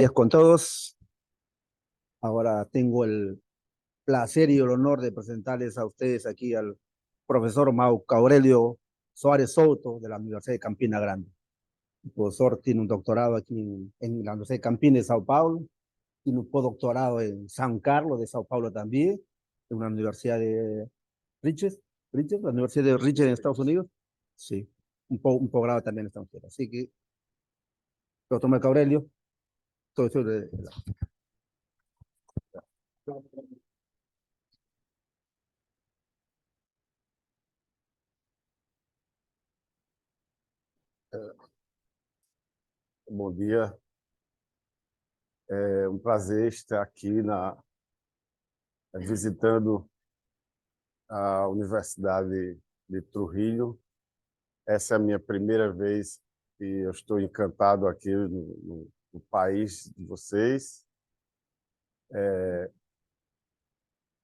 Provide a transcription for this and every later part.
Con todos, ahora tengo el placer y el honor de presentarles a ustedes aquí al profesor Marco Aurelio Suárez Souto de la Universidad de Campina Grande. El profesor tiene un doctorado aquí en la Universidad de Campina de Sao Paulo, tiene un postdoctorado en San Carlos de Sao Paulo también, en una universidad de la Universidad de Richard en Estados Unidos. Sí, un posgrado también en Estados Unidos. Así que, doctor Marco Aurelio, todo eso de la... Bom dia, é um prazer estar aqui visitando a Universidade de Trujillo. Essa é a minha primeira vez e eu estou encantado aqui no país de vocês.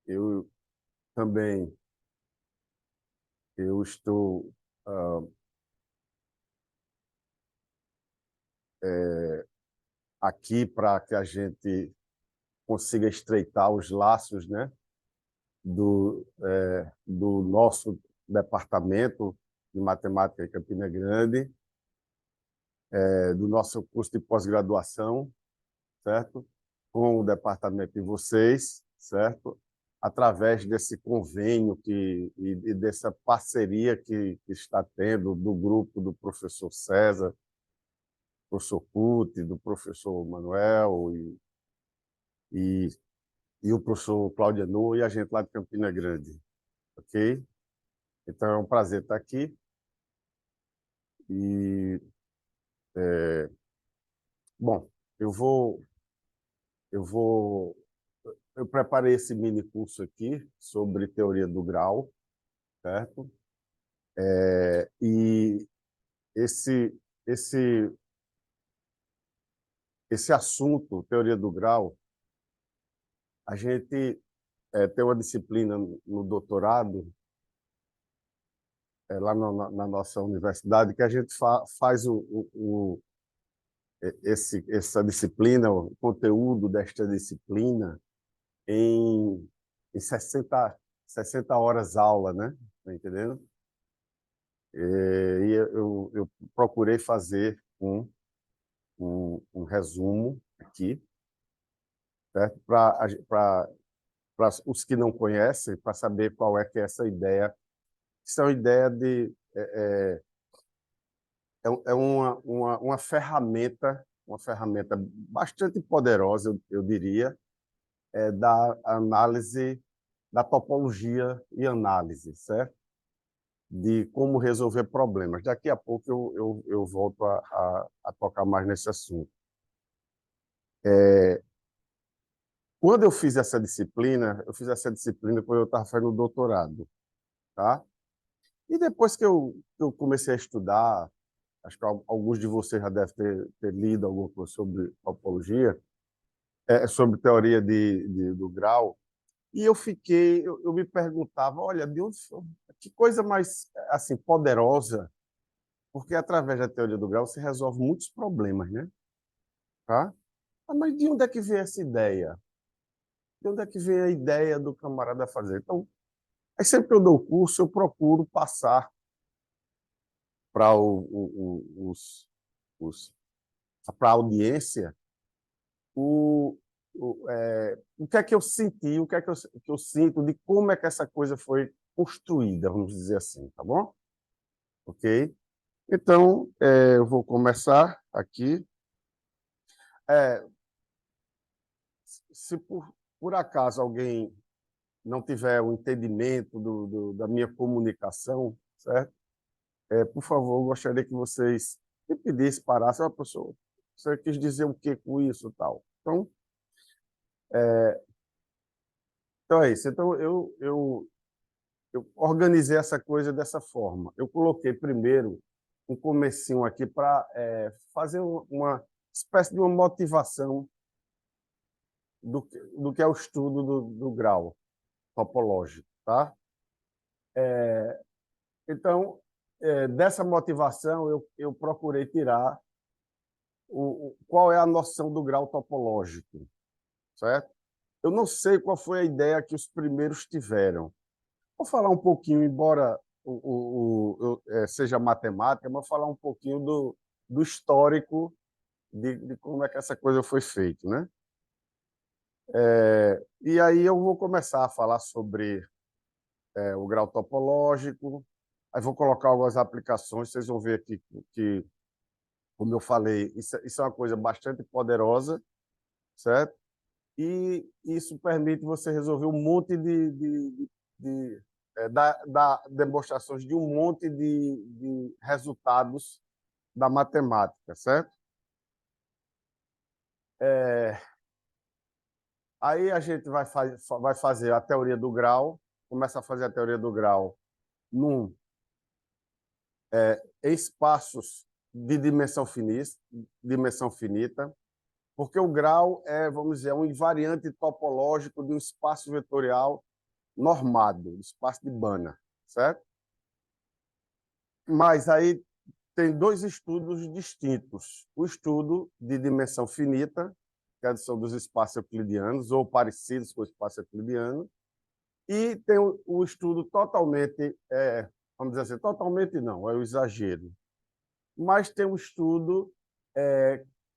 Eu também estou aqui para que a gente consiga estreitar os laços, né, do nosso departamento de matemática em Campina Grande, do nosso curso de pós-graduação, certo? Com o departamento de vocês, certo? Através desse convênio e dessa parceria que está tendo do grupo do professor César, do professor Pucci, do professor Manuel e, e o professor Cláudio Anu e a gente lá de Campina Grande, ok? Então é um prazer estar aqui e bom, eu preparei esse mini curso aqui sobre teoria do grau, certo? E esse esse esse assunto, teoria do grau, a gente tem uma disciplina no doutorado, lá na nossa universidade, que a gente faz essa disciplina, o conteúdo desta disciplina em 60 horas aula, né? Tá entendendo? E eu procurei fazer um resumo aqui, certo? Para os que não conhecem, para saber qual é que é essa ideia. Isso é uma ideia de uma ferramenta bastante poderosa, eu diria, da análise, da topologia e análise, certo? De como resolver problemas. Daqui a pouco eu volto a tocar mais nesse assunto. Quando eu fiz essa disciplina quando eu estava fazendo o doutorado, tá? E depois que eu comecei a estudar, acho que alguns de vocês já devem ter lido alguma coisa sobre topologia, sobre teoria do grau, e eu me perguntava, olha, que coisa mais assim poderosa, porque através da teoria do grau você resolve muitos problemas, né? Tá? Mas de onde é que veio essa ideia? De onde é que veio a ideia do camarada fazer? Então, aí sempre que eu dou o curso, eu procuro passar para para a audiência o que é que eu senti, o que é que eu sinto de como é que essa coisa foi construída, vamos dizer assim, tá bom? Ok? Então, eu vou começar aqui. Se por acaso alguém não tiver o entendimento da minha comunicação, certo? Por favor, eu gostaria que vocês me pedissem, parassem, professor, você quis dizer o que com isso e tal. Então é isso. Então, eu organizei essa coisa dessa forma. Eu coloquei primeiro um comecinho aqui para fazer uma espécie de uma motivação do que é o estudo do grau topológico, tá? Então, dessa motivação, eu procurei tirar qual é a noção do grau topológico, certo? Eu não sei qual foi a ideia que os primeiros tiveram. Vou falar um pouquinho, embora seja matemática, mas vou falar um pouquinho do histórico de como é que essa coisa foi feita, né? E aí eu vou começar a falar sobre o grau topológico, aí vou colocar algumas aplicações, vocês vão ver aqui que, como eu falei, isso é uma coisa bastante poderosa, certo? E isso permite você resolver um monte dar demonstrações de um monte de resultados da matemática, certo? Aí a gente vai fazer a teoria do grau, começa a fazer a teoria do grau em espaços de dimensão finita, porque o grau é, vamos dizer, um invariante topológico de um espaço vetorial normado, um espaço de Banach, certo? Mas aí tem dois estudos distintos. O estudo de dimensão finita, que são dos espaços euclidianos, ou parecidos com o espaço euclidiano, e tem o estudo totalmente, vamos dizer assim, totalmente não, é o exagero, mas tem um estudo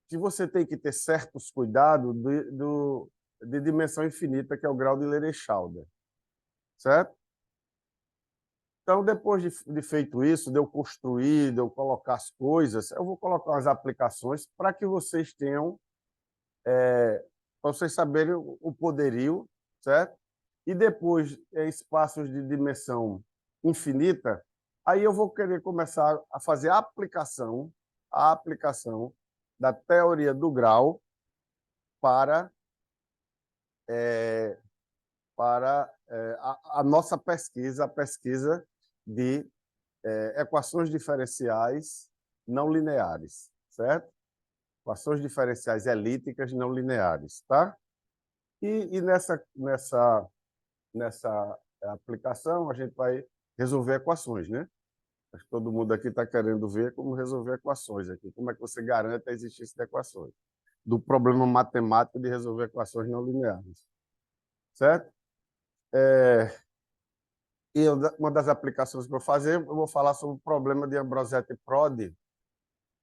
que você tem que ter certos cuidados de dimensão infinita, que é o grau de Lerer-Chalder, certo? Então, depois de feito isso, de eu construir, de eu colocar as coisas, eu vou colocar as aplicações para que vocês tenham, para vocês saberem o poderio, certo? E depois, em espaços de dimensão infinita, aí eu vou querer começar a fazer a aplicação da teoria do grau para, a nossa pesquisa, a pesquisa de equações diferenciais não lineares, certo? Equações diferenciais elípticas não lineares, tá? E nessa aplicação a gente vai resolver equações, né? Acho que todo mundo aqui está querendo ver como resolver equações aqui, como é que você garante a existência de equações, do problema matemático de resolver equações não lineares, certo? E uma das aplicações que eu vou fazer, eu vou falar sobre o problema de Ambrosetti-Prodi,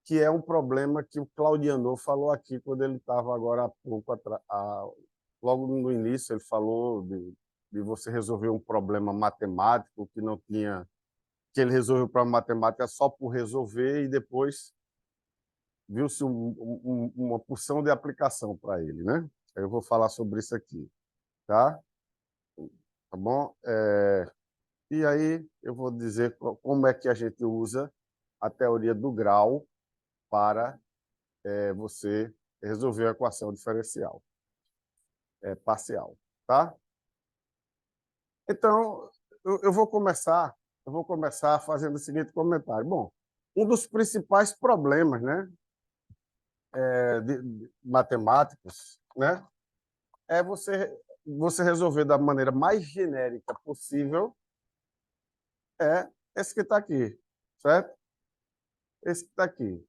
que é um problema que o Claudiano falou aqui quando ele estava agora há pouco, logo no início, ele falou de você resolver um problema matemático que não tinha, que ele resolveu o problema matemático só por resolver e depois viu-se uma porção de aplicação para ele, né? Eu vou falar sobre isso aqui, tá? Tá bom? E aí eu vou dizer como é que a gente usa a teoria do grau para você resolver a equação diferencial parcial, tá? Então, eu vou começar fazendo o seguinte comentário. Bom, um dos principais problemas, né, de matemáticos, né, é você resolver da maneira mais genérica possível esse que está aqui, certo? Esse que está aqui.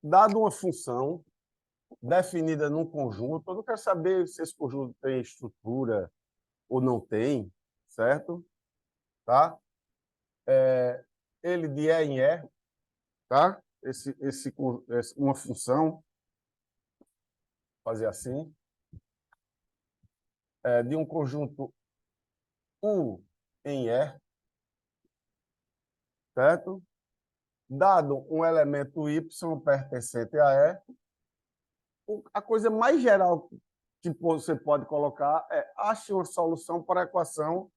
Dado uma função definida num conjunto, eu não quero saber se esse conjunto tem estrutura ou não tem, certo? Tá? Ele de E em E, tá? Uma função, fazer assim, de um conjunto U em E, certo? Dado um elemento Y pertencente a E, a coisa mais geral que você pode colocar é ache uma solução para a equação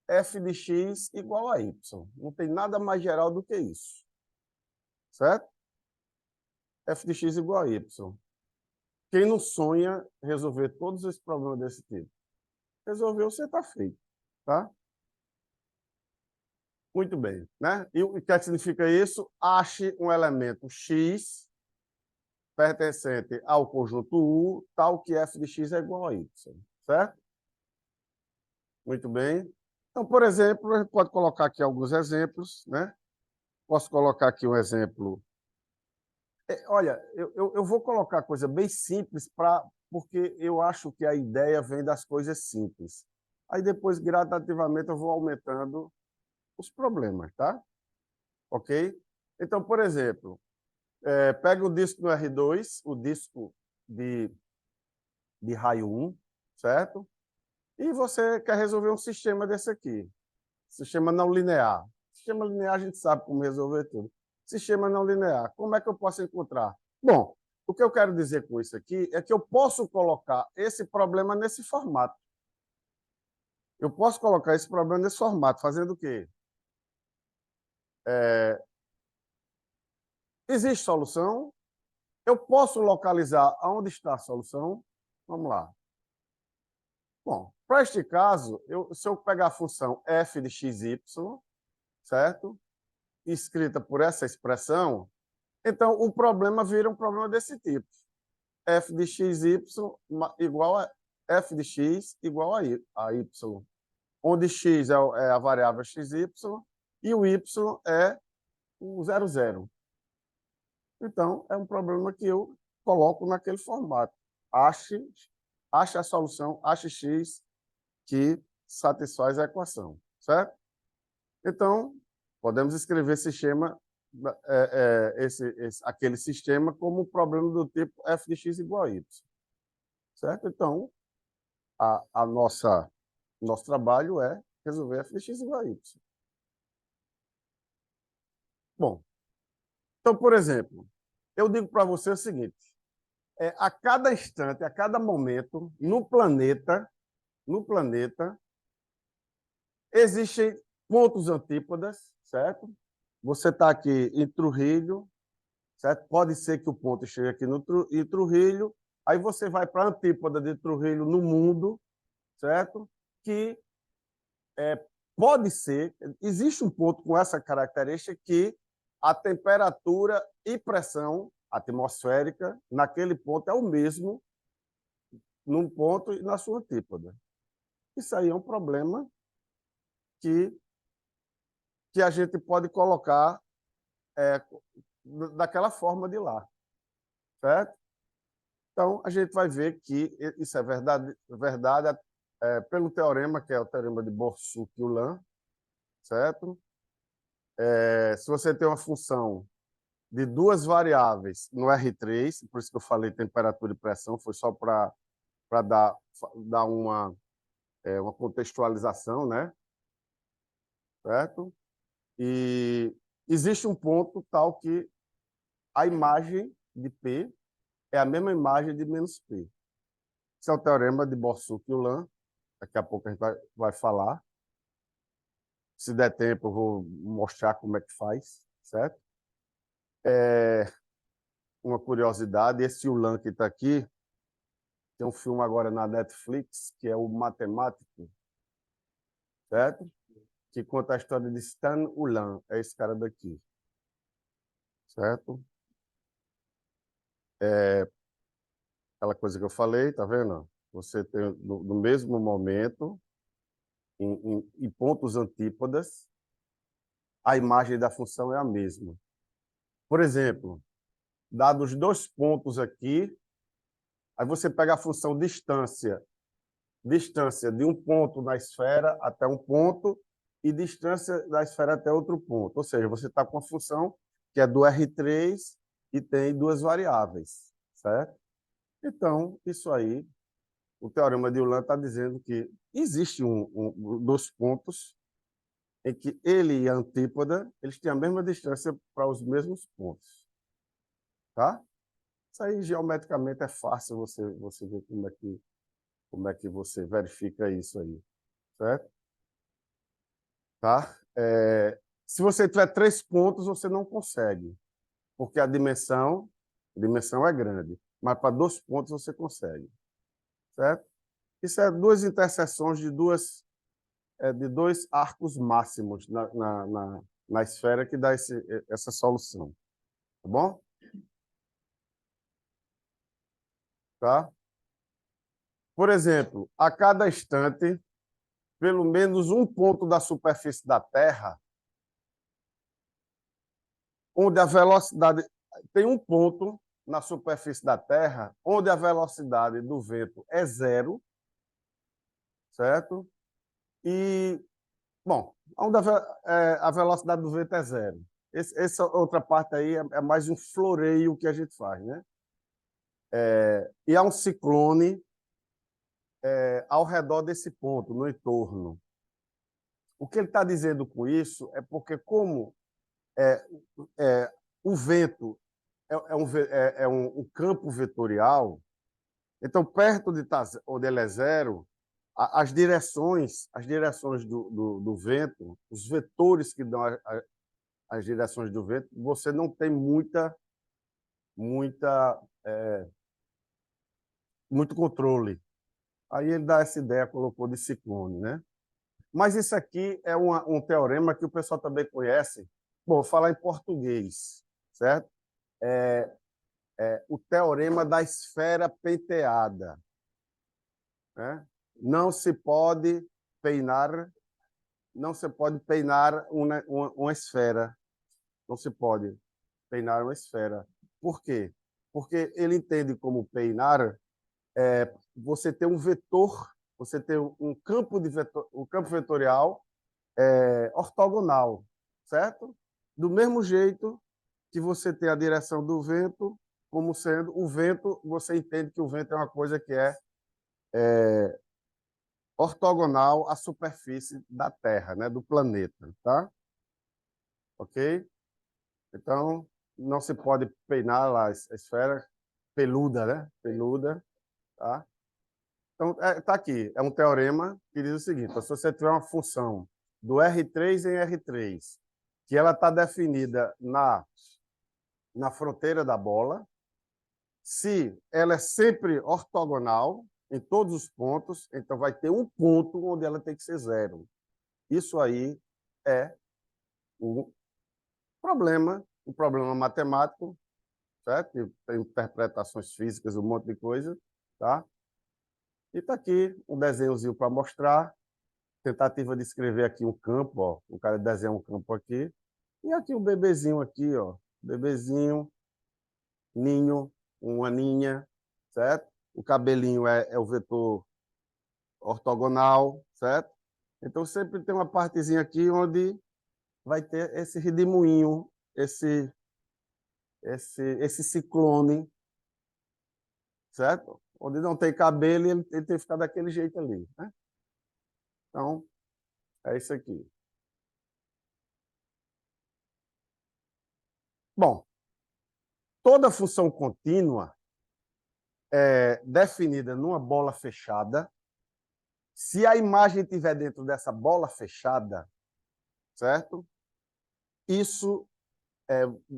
f de x igual a y. Não tem nada mais geral do que isso. Certo? F de x igual a y. Quem não sonha resolver todos esses problemas desse tipo? Resolveu, você está feito. Tá? Muito bem. Né? E o que significa isso? Ache um elemento x pertencente ao conjunto U, tal que f de x é igual a y. Certo? Muito bem. Então, por exemplo, a gente pode colocar aqui alguns exemplos. Né? Posso colocar aqui um exemplo Olha, eu vou colocar coisa bem simples porque eu acho que a ideia vem das coisas simples. Aí depois, gradativamente, eu vou aumentando os problemas, tá? Ok? Então, por exemplo, pega o disco no R2, o disco de, de raio 1, certo? E você quer resolver um sistema desse aqui. Sistema não linear. Sistema linear a gente sabe como resolver tudo. Sistema não linear, como é que eu posso encontrar? Bom, o que eu quero dizer com isso aqui é que eu posso colocar esse problema nesse formato. Eu posso colocar esse problema nesse formato, fazendo o quê? Existe solução? Eu posso localizar aonde está a solução? Vamos lá. Bom, para este caso, se eu pegar a função f de xy, certo? Escrita por essa expressão, então o problema vira um problema desse tipo. F de xy igual a f de x igual a y, onde x é a variável xy e o y é o 0, 0. Então, é um problema que eu coloco naquele formato. Ache a solução, ache x que satisfaz a equação, certo? Então, podemos escrever sistema, aquele sistema como um problema do tipo f de x igual a y, certo? Então, nosso trabalho é resolver f de x igual a y. Bom, então, por exemplo, eu digo para você o seguinte, a cada instante, a cada momento, no planeta, existem pontos antípodas, certo? Você está aqui em Trujillo, certo? Pode ser que o ponto chegue aqui em Trujillo, aí você vai para a antípoda de Trujillo no mundo, certo? Que pode ser, existe um ponto com essa característica que a temperatura e pressão atmosférica naquele ponto é o mesmo num ponto e na sua antípoda. Isso aí é um problema que a gente pode colocar daquela forma de lá, certo? Então, a gente vai ver que isso é verdade pelo teorema, que é o teorema de Borsuk-Ulam, certo? Se você tem uma função de duas variáveis no R3, por isso que eu falei temperatura e pressão, foi só para dar uma contextualização, né? Certo? E existe um ponto tal que a imagem de P é a mesma imagem de menos P. Esse é o teorema de Borsuk-Ulam. Daqui a pouco a gente vai falar. Se der tempo, eu vou mostrar como é que faz, certo? Uma curiosidade, esse Ulam que está aqui, tem um filme agora na Netflix, que é o Matemático, certo? Que conta a história de Stan Ulam, é esse cara daqui, certo? Aquela coisa que eu falei, tá vendo? Você tem, no mesmo momento, em pontos antípodas, a imagem da função é a mesma. Por exemplo, dados dois pontos aqui, aí você pega a função distância de um ponto na esfera até um ponto e distância da esfera até outro ponto. Ou seja, você está com a função que é do R3 e tem duas variáveis, certo? Então, isso aí, o teorema de Ulam está dizendo que existe dos pontos em que ele e a antípoda eles têm a mesma distância para os mesmos pontos. Tá? Isso aí, geometricamente, é fácil você ver como é que você verifica isso aí. Certo? Tá? Se você tiver 3 pontos, você não consegue, porque a dimensão é grande, mas para 2 pontos você consegue. Certo? Isso é duas interseções de dois arcos máximos na esfera que dá essa solução. Tá bom? Tá? Por exemplo, a cada instante, pelo menos um ponto da superfície da Terra, onde a velocidade tem um ponto na superfície da Terra onde a velocidade do vento é zero, certo? E, bom, onde a velocidade do vento é zero. Essa outra parte aí é mais um floreio que a gente faz, né? E há um ciclone ao redor desse ponto, no entorno. O que ele está dizendo com isso é porque, como o vento um campo vetorial, então, perto de onde ele é zero, as direções do vento, os vetores que dão as direções do vento, você não tem muito controle. Aí ele dá essa ideia, colocou de ciclone, né? Mas isso aqui é um teorema que o pessoal também conhece. Bom, vou falar em português, certo? O teorema da esfera penteada, né? Não se pode peinar uma esfera. Não se pode peinar uma esfera. Por quê? Porque ele entende como peinar você tem um vetor, você tem um campo vetorial ortogonal, certo? Do mesmo jeito que você tem a direção do vento, como sendo o vento, você entende que o vento é uma coisa que é ortogonal à superfície da Terra, né, do planeta, tá? Ok? Então, não se pode peinar lá a esfera peluda, né? Peluda, tá? Então, tá aqui, é um teorema que diz o seguinte: se você tiver uma função do R3 em R3, que ela está definida na fronteira da bola, se ela é sempre ortogonal em todos os pontos, então vai ter um ponto onde ela tem que ser zero. Isso aí é um problema matemático, certo? Tem interpretações físicas, um monte de coisa, tá? E está aqui um desenhozinho para mostrar, tentativa de escrever aqui um campo, ó. O cara desenha um campo aqui, e aqui um bebezinho aqui, ó. Bebezinho, ninho, uma ninha, certo? O cabelinho é o vetor ortogonal, certo? Então sempre tem uma partezinha aqui onde vai ter esse redemoinho, esse ciclone, certo? Onde não tem cabelo, ele tem que ficar daquele jeito ali, né? Então, é isso aqui. Bom, toda função contínua é definida numa bola fechada. Se a imagem estiver dentro dessa bola fechada, certo? Isso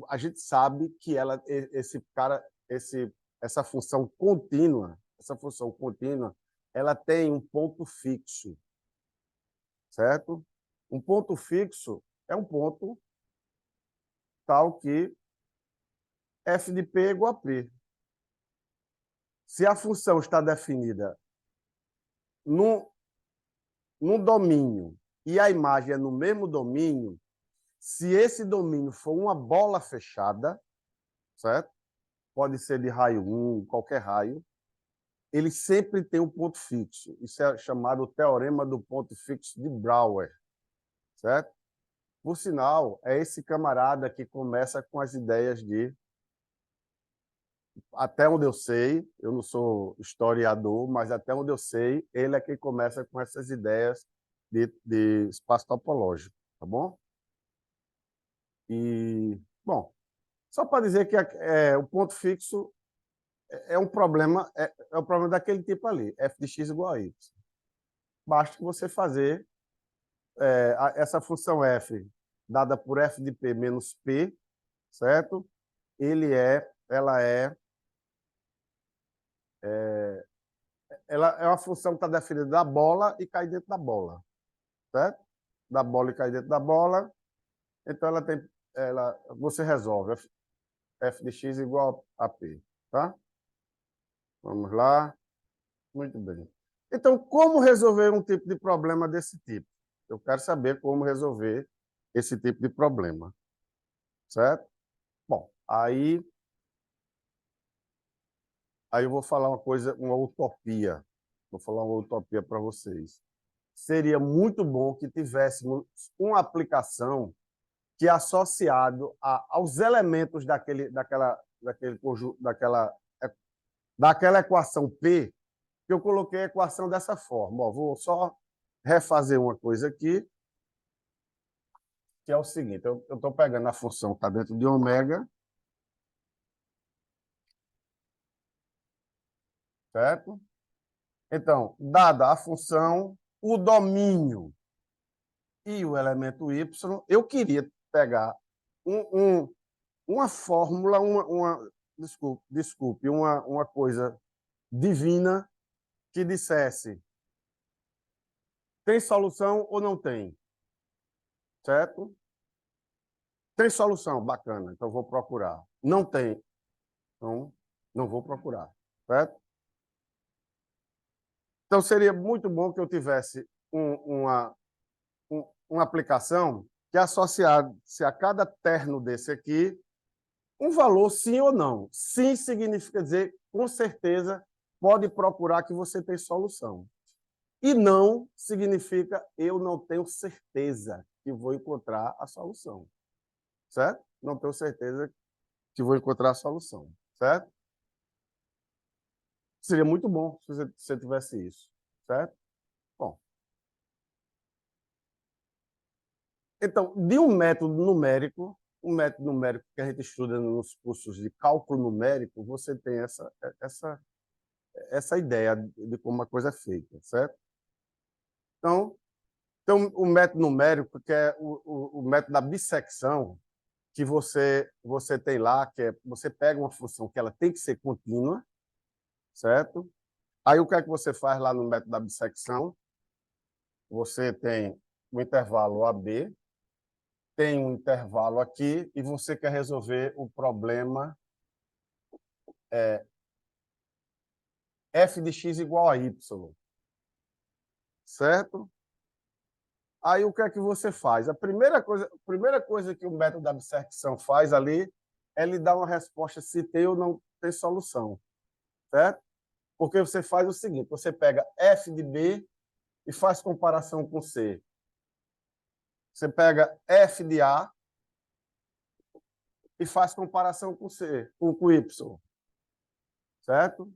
a gente sabe que essa função contínua, ela tem um ponto fixo, certo? Um ponto fixo é um ponto tal que f de p é igual a p. Se a função está definida num domínio e a imagem é no mesmo domínio, se esse domínio for uma bola fechada, certo? Pode ser de raio 1, qualquer raio, ele sempre tem um ponto fixo. Isso é chamado teorema do ponto fixo de Brouwer, certo? Por sinal, é esse camarada que começa com as ideias de, até onde eu sei, eu não sou historiador, mas até onde eu sei, ele é quem começa com essas ideias de espaço topológico, tá bom? E, bom, só para dizer que o ponto fixo é um problema, é um problema daquele tipo ali, f de x igual a y. Basta você fazer essa função f dada por f de p menos p, certo? Ela é uma função que está definida da bola e cai dentro da bola, certo? Da bola e cai dentro da bola. Então você resolve f de x igual a p, tá? Vamos lá. Muito bem. Então, como resolver um tipo de problema desse tipo? Eu quero saber como resolver esse tipo de problema, certo? Bom, aí Aí eu vou falar uma coisa, uma utopia. Vou falar uma utopia para vocês. Seria muito bom que tivéssemos uma aplicação que é associado aos elementos daquela equação P, que eu coloquei a equação dessa forma. Ó, vou só refazer uma coisa aqui, que é o seguinte, eu estou pegando a função que está dentro de ômega, certo? Então, dada a função, o domínio e o elemento y, eu queria pegar uma fórmula, desculpe, uma coisa divina que dissesse tem solução ou não tem, certo? Tem solução, bacana, então vou procurar. Não tem, então não vou procurar, certo? Então seria muito bom que eu tivesse uma aplicação que associasse a cada terno desse aqui um valor sim ou não. Sim significa dizer, com certeza, pode procurar que você tem solução. E não significa eu não tenho certeza que vou encontrar a solução. Certo? Não tenho certeza que vou encontrar a solução. Certo? Seria muito bom se você tivesse isso. Certo? Bom. Então, de um método numérico que a gente estuda nos cursos de cálculo numérico, você tem essa ideia de como a coisa é feita, certo? Então, o método numérico, que é o método da bissecção, que você tem lá, que é você pega uma função que ela tem que ser contínua, certo? Aí o que é que você faz lá no método da bissecção? Você tem um intervalo AB, tem um intervalo aqui, e você quer resolver o problema f de x igual a y, certo? Aí o que é que você faz? A primeira coisa que o método da bissecção faz ali é lhe dar uma resposta se tem ou não tem solução, certo? Porque você faz o seguinte, você pega f de b e faz comparação com c. Você pega f de a e faz comparação com c, com y, certo?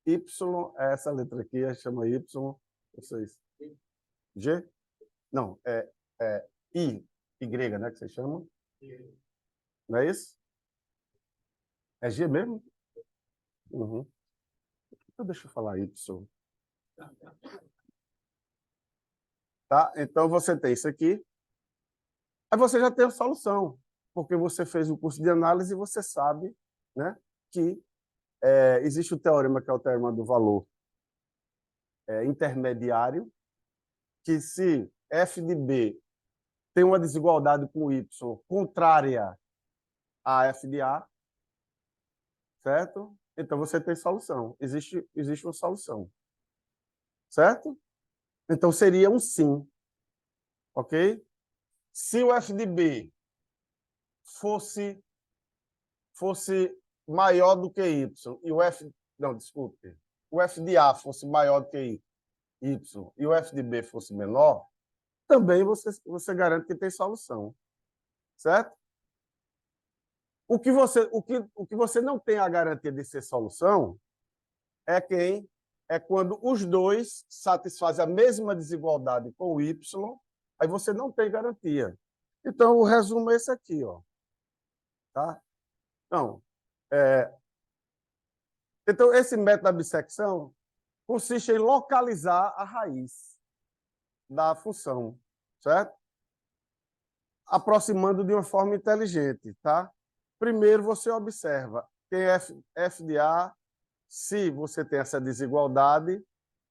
Y é essa letra aqui, chama y, vocês. G? Não, é I, Y, né, que vocês chamam? Não é isso? É G mesmo? Uhum. Então deixa eu falar Y. Tá? Então você tem isso aqui. Aí você já tem a solução, porque você fez o curso de análise e você sabe, né, que existe o teorema, que é o teorema do valor intermediário, que se f de b tem uma desigualdade com y contrária a f de a, certo? Então você tem solução. Existe uma solução, certo? Então seria um sim, ok? Se o f de b fosse maior do que y e o f, não, desculpe, o f de a fosse maior do que y e o f de b fosse menor, também você garante que tem solução, certo? O que você não tem a garantia de ser solução é quando os dois satisfazem a mesma desigualdade com o y, aí você não tem garantia. Então, o resumo é esse aqui, ó. Tá? Então, esse método da bissecção consiste em localizar a raiz da função, certo? Aproximando de uma forma inteligente, tá? Primeiro, você observa tem f de a, se você tem essa desigualdade,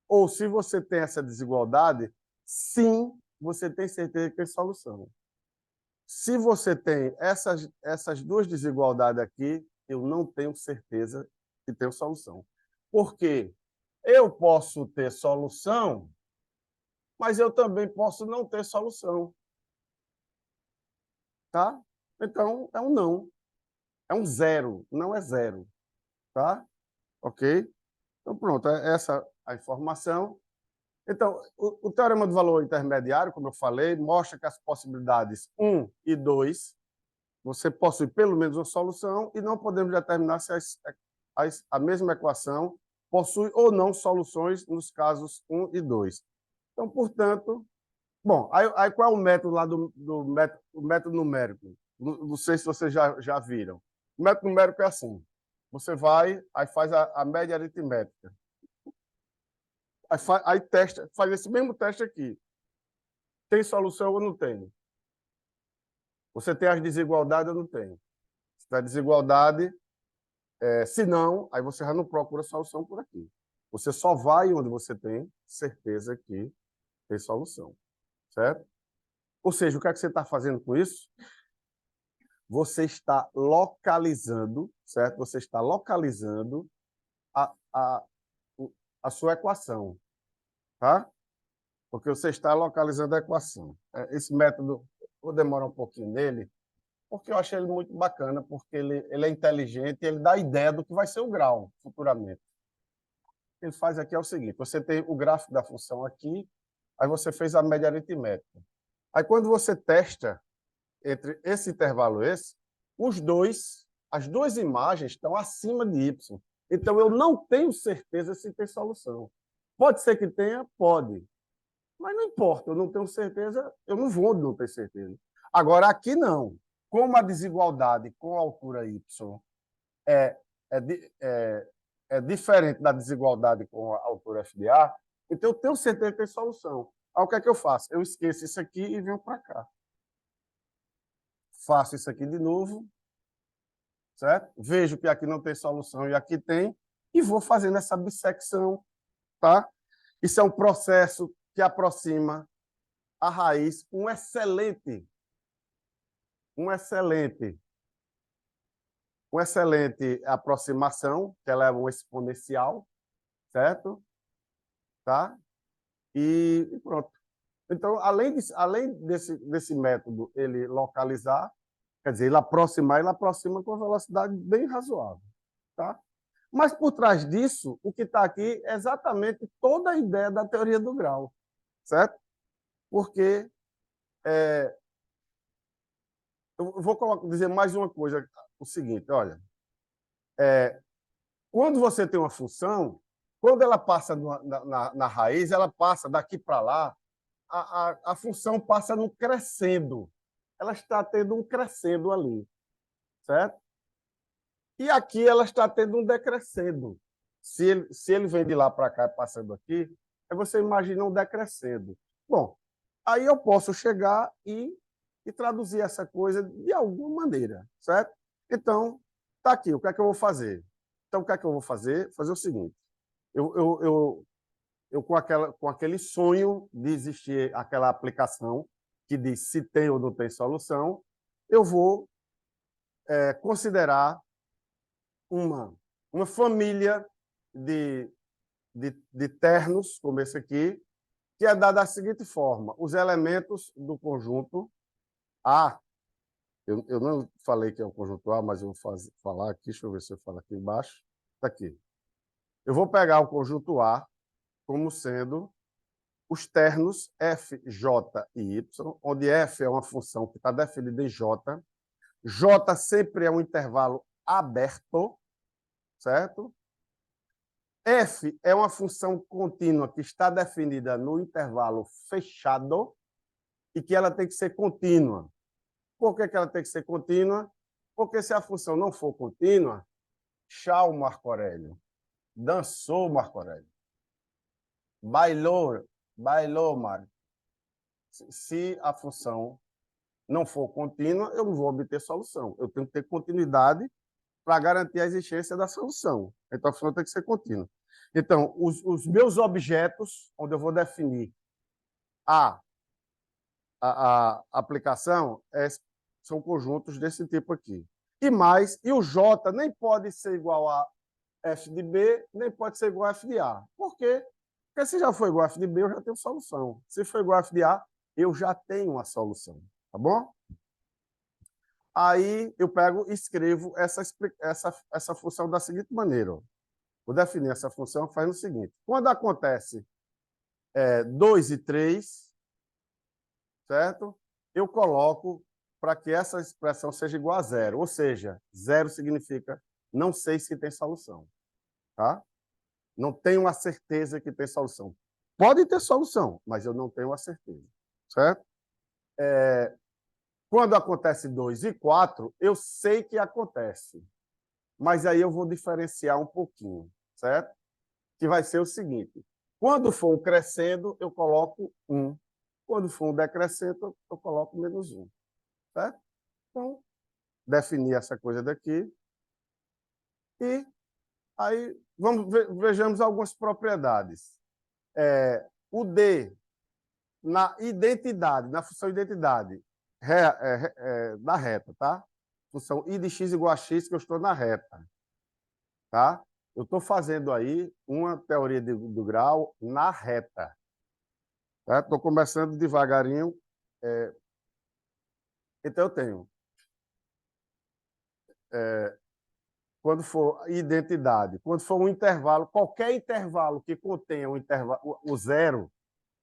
ou se você tem essa desigualdade, sim, você tem certeza que tem solução. Se você tem essas duas desigualdades aqui, eu não tenho certeza que tem solução. Por quê? Eu posso ter solução, mas eu também posso não ter solução. Tá? Então, é um não. É um zero, não é zero. Tá? Ok? Então, pronto, é essa a informação. Então, o teorema do valor intermediário, como eu falei, mostra que as possibilidades 1 e 2, você possui pelo menos uma solução e não podemos determinar se a mesma equação possui ou não soluções nos casos 1 e 2. Então, portanto, bom, aí qual é o método lá do método, o método numérico? Não sei se vocês já viram. O método numérico é assim. Você vai, aí faz a média aritmética. Aí testa, faz esse mesmo teste aqui. Tem solução ou não tem? Você tem as desigualdades ou não tem? Se tiver desigualdade, se não, aí você já não procura solução por aqui. Você só vai onde você tem certeza que tem solução, certo? Ou seja, o que é que você está fazendo com isso? Você está localizando, certo? Você está localizando a, a, a sua equação, tá? Porque você está localizando a equação. Esse método, vou demorar um pouquinho nele, porque eu achei ele muito bacana, porque ele é inteligente e ele dá a ideia do que vai ser o grau futuramente. O que ele faz aqui é o seguinte, você tem o gráfico da função aqui, aí você fez a média aritmética. Aí quando você testa entre esse intervalo e esse, as duas imagens estão acima de y. Então, eu não tenho certeza se tem solução. Pode ser que tenha? Pode. Mas não importa, eu não tenho certeza, eu não vou não ter certeza. Agora, aqui não. Como a desigualdade com a altura y é, é, é diferente da desigualdade com a altura f de A, então eu tenho certeza que tem solução. Aí o que é que eu faço? Eu esqueço isso aqui e venho para cá. Faço isso aqui de novo, certo? Vejo que aqui não tem solução e aqui tem, e vou fazendo essa bissecção, tá? Isso é um processo que aproxima a raiz com uma excelente aproximação, que ela é um exponencial, certo? Tá? E pronto. Então, além desse método ele localizar, quer dizer, ele aproxima com uma velocidade bem razoável, tá? Mas por trás disso, o que está aqui é exatamente toda a ideia da teoria do grau, certo? Porque eu vou dizer mais uma coisa, o seguinte, olha, quando você tem uma função, quando ela passa na raiz, ela passa daqui para lá, a função passa no crescendo. Ela está tendo um crescendo ali, certo? E aqui ela está tendo um decrescendo. Se ele vem de lá para cá passando aqui, aí você imagina um decrescendo. Bom, aí eu posso chegar e traduzir essa coisa de alguma maneira, certo? Então, tá aqui, o que é que eu vou fazer? Então, o que é que eu vou fazer? Fazer o seguinte, eu com aquele sonho de existir aquela aplicação que diz se tem ou não tem solução, eu vou considerar uma família de ternos, como esse aqui, que é dada da seguinte forma: os elementos do conjunto A, eu não falei que é o conjunto A, mas eu vou falar aqui, deixa eu ver se eu falo aqui embaixo. Está aqui. Eu vou pegar o conjunto A como sendo os ternos f, j e y, onde f é uma função que está definida em j. J sempre é um intervalo aberto, certo? F é uma função contínua que está definida no intervalo fechado e que ela tem que ser contínua. Por que ela tem que ser contínua? Porque se a função não for contínua, tchau, Marco Aurélio. Dançou, Marco Aurélio. Bailou, Marco. Se a função não for contínua, eu não vou obter solução. Eu tenho que ter continuidade para garantir a existência da solução. Então, a função tem que ser contínua. Então, os meus objetos, onde eu vou definir a aplicação, são conjuntos desse tipo aqui. E o J nem pode ser igual a f de B, nem pode ser igual a f de A. Por quê? Porque se já for igual a f de B, eu já tenho solução. Se for igual a f de A, eu já tenho uma solução. Tá bom? Aí eu pego e escrevo essa função da seguinte maneira. Ó. Vou definir essa função fazendo o seguinte. Quando acontece 2 e 3, certo? Eu coloco para que essa expressão seja igual a zero. Ou seja, zero significa não sei se tem solução. Tá? Não tenho a certeza que tem solução. Pode ter solução, mas eu não tenho a certeza. Certo? Quando acontece 2 e 4, eu sei que acontece. Mas aí eu vou diferenciar um pouquinho, certo? Que vai ser o seguinte. Quando for um crescendo, eu coloco 1. Quando for um decrescendo, eu coloco menos 1. Certo? Então, definir essa coisa daqui. E aí vejamos algumas propriedades. O D, na identidade, na função identidade, da reta, tá? Função I de x igual a x, que eu estou na reta. Tá? Eu estou fazendo aí uma teoria do grau na reta. Estou começando devagarinho. Então, eu tenho, quando for identidade, quando for um intervalo, qualquer intervalo que contenha o zero,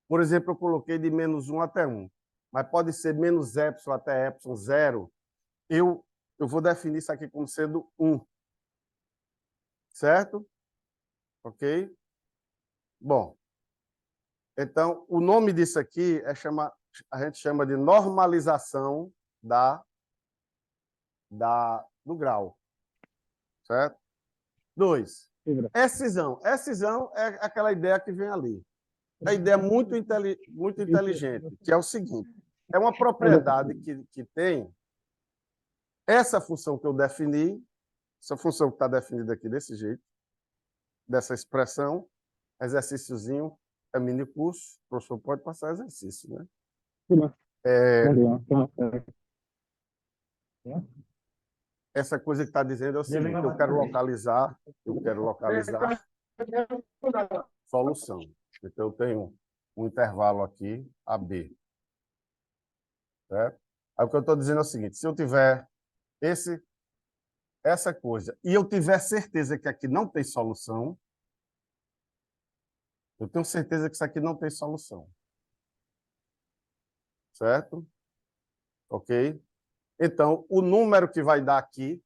por exemplo, eu coloquei de -1 até 1, mas pode ser -epsilon até epsilon, zero, eu vou definir isso aqui como sendo 1. Certo? Ok? Bom, então, o nome disso aqui a gente chama de normalização do grau. Certo? 2. Excisão. Excisão é aquela ideia que vem ali. É a ideia muito inteligente, que é o seguinte. É uma propriedade que tem essa função que eu defini, essa função que está definida aqui desse jeito, dessa expressão, exercíciozinho, é mini curso, o professor pode passar exercício, né? Essa coisa que está dizendo é o seguinte, eu quero localizar solução. Então, eu tenho um intervalo aqui, AB. Certo? Aí o que eu estou dizendo é o seguinte, se eu tiver essa coisa e eu tiver certeza que aqui não tem solução, eu tenho certeza que isso aqui não tem solução. Certo? Ok? Então, o número que vai dar aqui,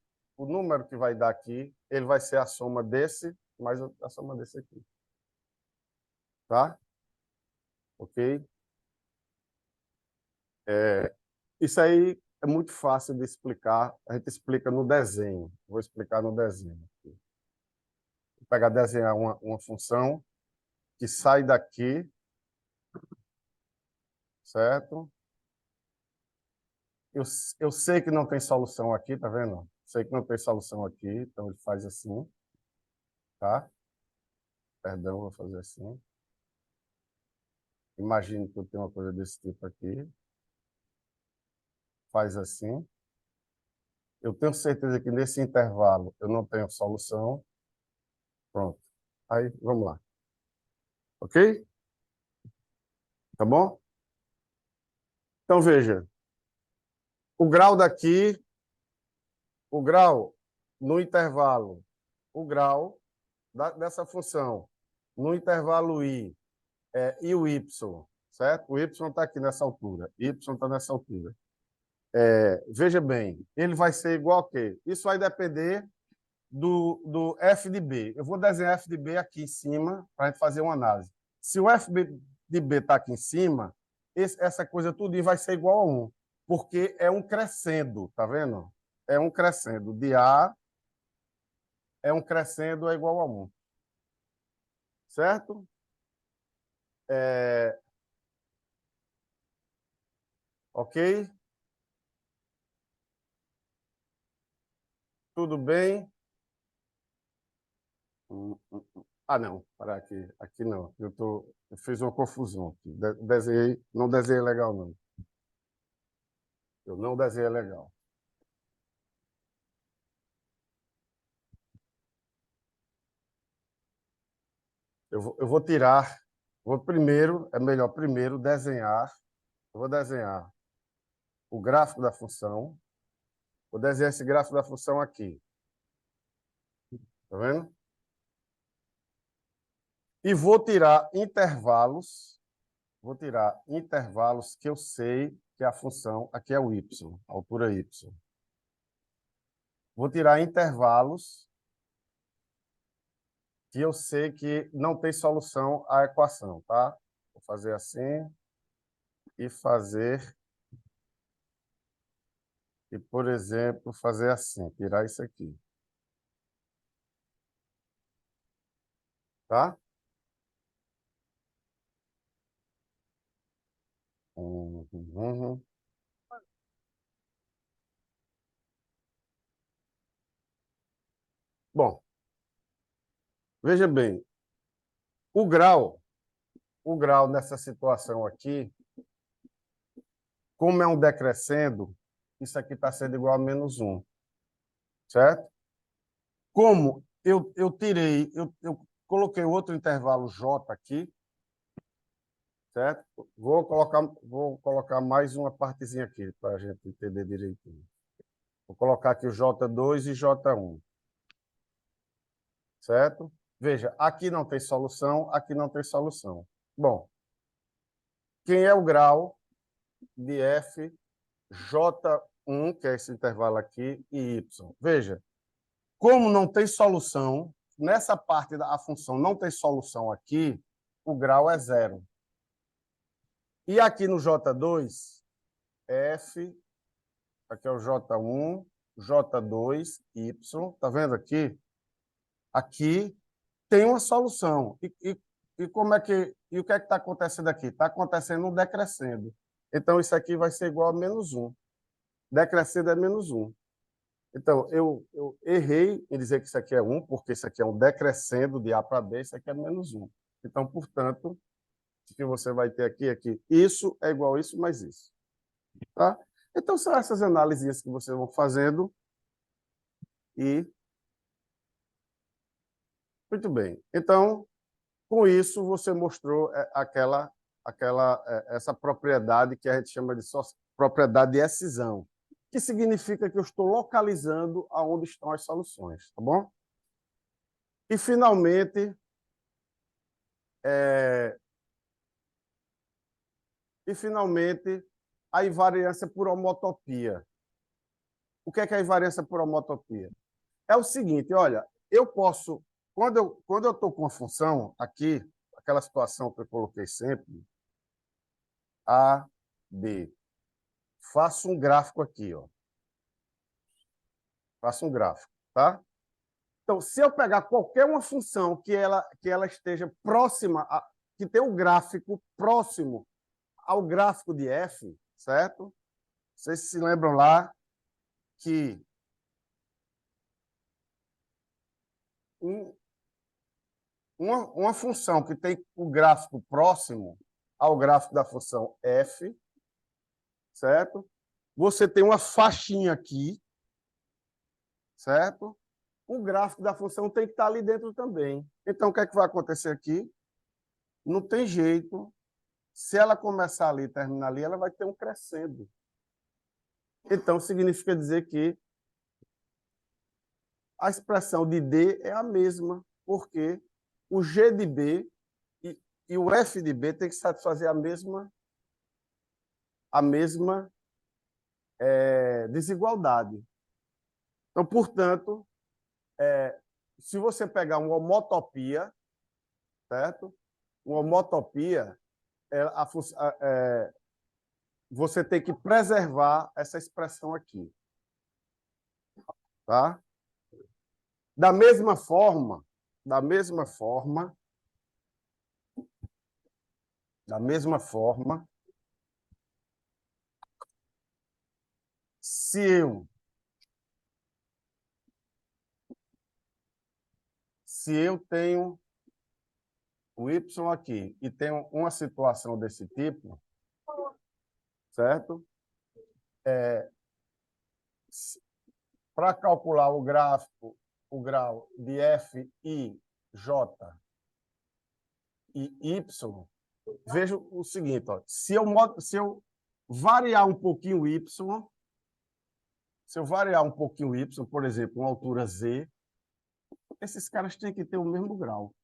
ele vai ser a soma desse mais a soma desse aqui. Tá? Ok? Isso aí é muito fácil de explicar. A gente explica no desenho. Vou explicar no desenho. Vou pegar desenhar uma função que sai daqui, certo? Eu sei que não tem solução aqui, tá vendo? Sei que não tem solução aqui, então ele faz assim, tá? Perdão, vou fazer assim. Imagine que eu tenho uma coisa desse tipo aqui. Faz assim. Eu tenho certeza que nesse intervalo eu não tenho solução. Pronto. Aí, vamos lá. Ok? Tá bom? Então, veja. O grau daqui, o grau no intervalo, o grau dessa função no intervalo I e o Y, certo? O Y está aqui nessa altura. Y está nessa altura. Veja bem, ele vai ser igual a quê? Isso vai depender do f de B. Eu vou desenhar f de B aqui em cima para a gente fazer uma análise. Se o f de B está aqui em cima, essa coisa tudo vai ser igual a 1, porque é um crescendo, tá vendo? É um crescendo. De A é um crescendo é igual a 1. Certo? Ok? Tudo bem? Ah, não, para aqui. Aqui não. Eu fiz uma confusão aqui. Não desenhei legal, não. Eu não desenhei legal. Eu vou tirar. É melhor primeiro desenhar. Eu vou desenhar o gráfico da função. Vou desenhar esse gráfico da função aqui. Tá vendo? E vou tirar intervalos que eu sei que a função aqui é o y, a altura y. Vou tirar intervalos que eu sei que não tem solução à equação, tá? Vou fazer assim e fazer, e, por exemplo, fazer assim, tirar isso aqui. Tá? Uhum. Bom, veja bem, o grau nessa situação aqui, como é um decrescendo, isso aqui está sendo igual a -1, certo? Como eu tirei, eu coloquei outro intervalo J aqui, certo? Vou colocar mais uma partezinha aqui, para a gente entender direitinho. Vou colocar aqui o J2 e J1, certo? Veja, aqui não tem solução, aqui não tem solução. Bom, quem é o grau de f J1, que é esse intervalo aqui, e y? Veja, como não tem solução, nessa parte da função não tem solução aqui, o grau é 0. E aqui no J2, f, aqui é o J1, J2, y, tá vendo aqui? Aqui tem uma solução. E como é que, e o que é que está acontecendo aqui? Está acontecendo um decrescendo. Então, isso aqui vai ser igual a -1. Decrescendo é -1. Então, eu errei em dizer que isso aqui é 1, porque isso aqui é um decrescendo de A para B, isso aqui é -1. Então, portanto, o que você vai ter aqui é que isso é igual a isso mais isso. Tá? Então, são essas análises que vocês vão fazendo. E, muito bem. Então, com isso, você mostrou essa propriedade que a gente chama de propriedade de excisão, que significa que eu estou localizando aonde estão as soluções, tá bom? E, finalmente, a invariância por homotopia. O que é a invariância por homotopia? É o seguinte, olha, eu posso, quando eu estou com a função aqui, aquela situação que eu coloquei sempre, A, B, faço um gráfico aqui, ó. Faço um gráfico, tá? Então, se eu pegar qualquer uma função que ela esteja próxima, que tem um gráfico próximo ao gráfico de f, certo? Vocês se lembram lá que uma função que tem o gráfico próximo ao gráfico da função f, certo? Você tem uma faixinha aqui, certo? O gráfico da função tem que estar ali dentro também. Então, o que é que vai acontecer aqui? Não tem jeito. Se ela começar ali e terminar ali, ela vai ter um crescendo. Então, significa dizer que a expressão de D é a mesma, porque o G de B e o F de B tem que satisfazer a mesma desigualdade. Então, portanto, se você pegar uma homotopia, certo? Uma homotopia, você tem que preservar essa expressão aqui. Tá? Da mesma forma, se eu tenho o y aqui e tenho uma situação desse tipo, certo? Para calcular o gráfico, o grau de f, i, j e y, vejo o seguinte, ó, se eu variar um pouquinho o y, por exemplo, uma altura z, esses caras têm que ter o mesmo grau.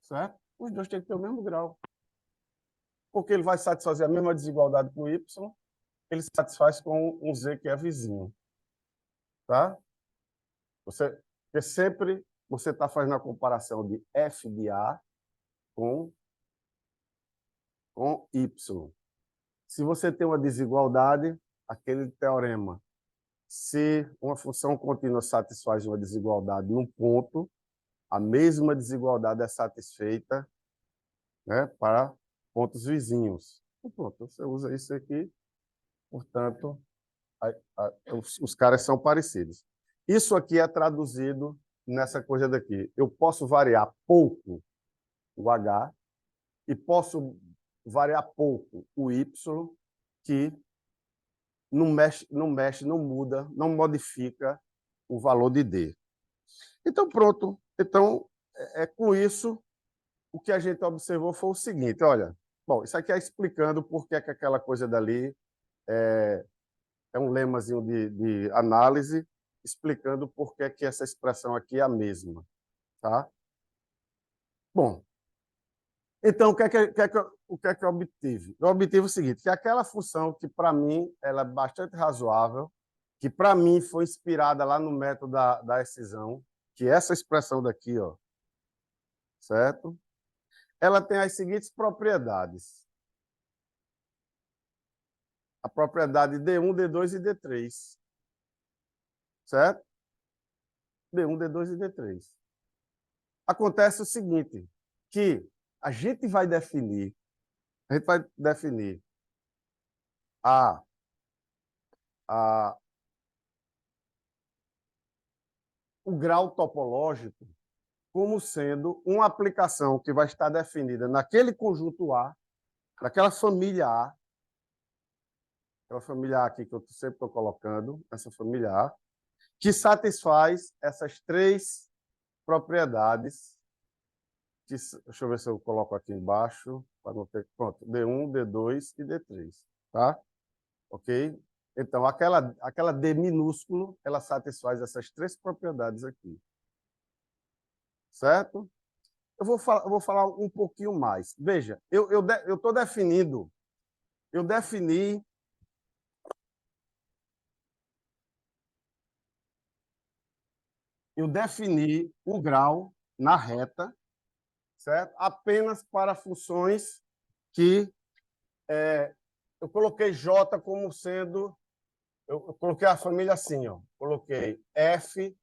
certo? Os dois têm que ter o mesmo grau. Porque ele vai satisfazer a mesma desigualdade com y, ele satisfaz com um z que é vizinho. Tá? Porque sempre você está fazendo a comparação de f de A com y. Se você tem uma desigualdade, aquele teorema, se uma função contínua satisfaz uma desigualdade num ponto, a mesma desigualdade é satisfeita, né, para pontos vizinhos. E pronto, você usa isso aqui, portanto, os caras são parecidos. Isso aqui é traduzido nessa coisa daqui. Eu posso variar pouco o H e posso variar pouco o Y, que não mexe, não muda, não modifica o valor de D. Então, pronto. Então, com isso, o que a gente observou foi o seguinte, olha, bom, isso aqui é explicando por que aquela coisa dali é um lemazinho de análise, explicando por que essa expressão aqui é a mesma. Tá? Bom, então, o que é que eu obtive? Eu obtive o seguinte, que aquela função que, para mim, ela é bastante razoável, que, para mim, foi inspirada lá no método da excisão, que é essa expressão daqui, ó, certo? Ela tem as seguintes propriedades. A propriedade D1, D2 e D3. Certo? D1, D2 e D3. Acontece o seguinte, que a gente vai definir a o grau topológico como sendo uma aplicação que vai estar definida naquele conjunto A, naquela família A, aquela família A aqui que eu sempre estou colocando, essa família A, que satisfaz essas três propriedades. Que, deixa eu ver se eu coloco aqui embaixo, para não ter. Pronto, D1, D2 e D3. Tá? Ok? Então, aquela D minúsculo, ela satisfaz essas três propriedades aqui. Certo? Eu vou falar um pouquinho mais. Veja, eu defini o grau na reta, certo? Apenas para funções que eu coloquei J como sendo, eu coloquei a família assim, ó, coloquei F,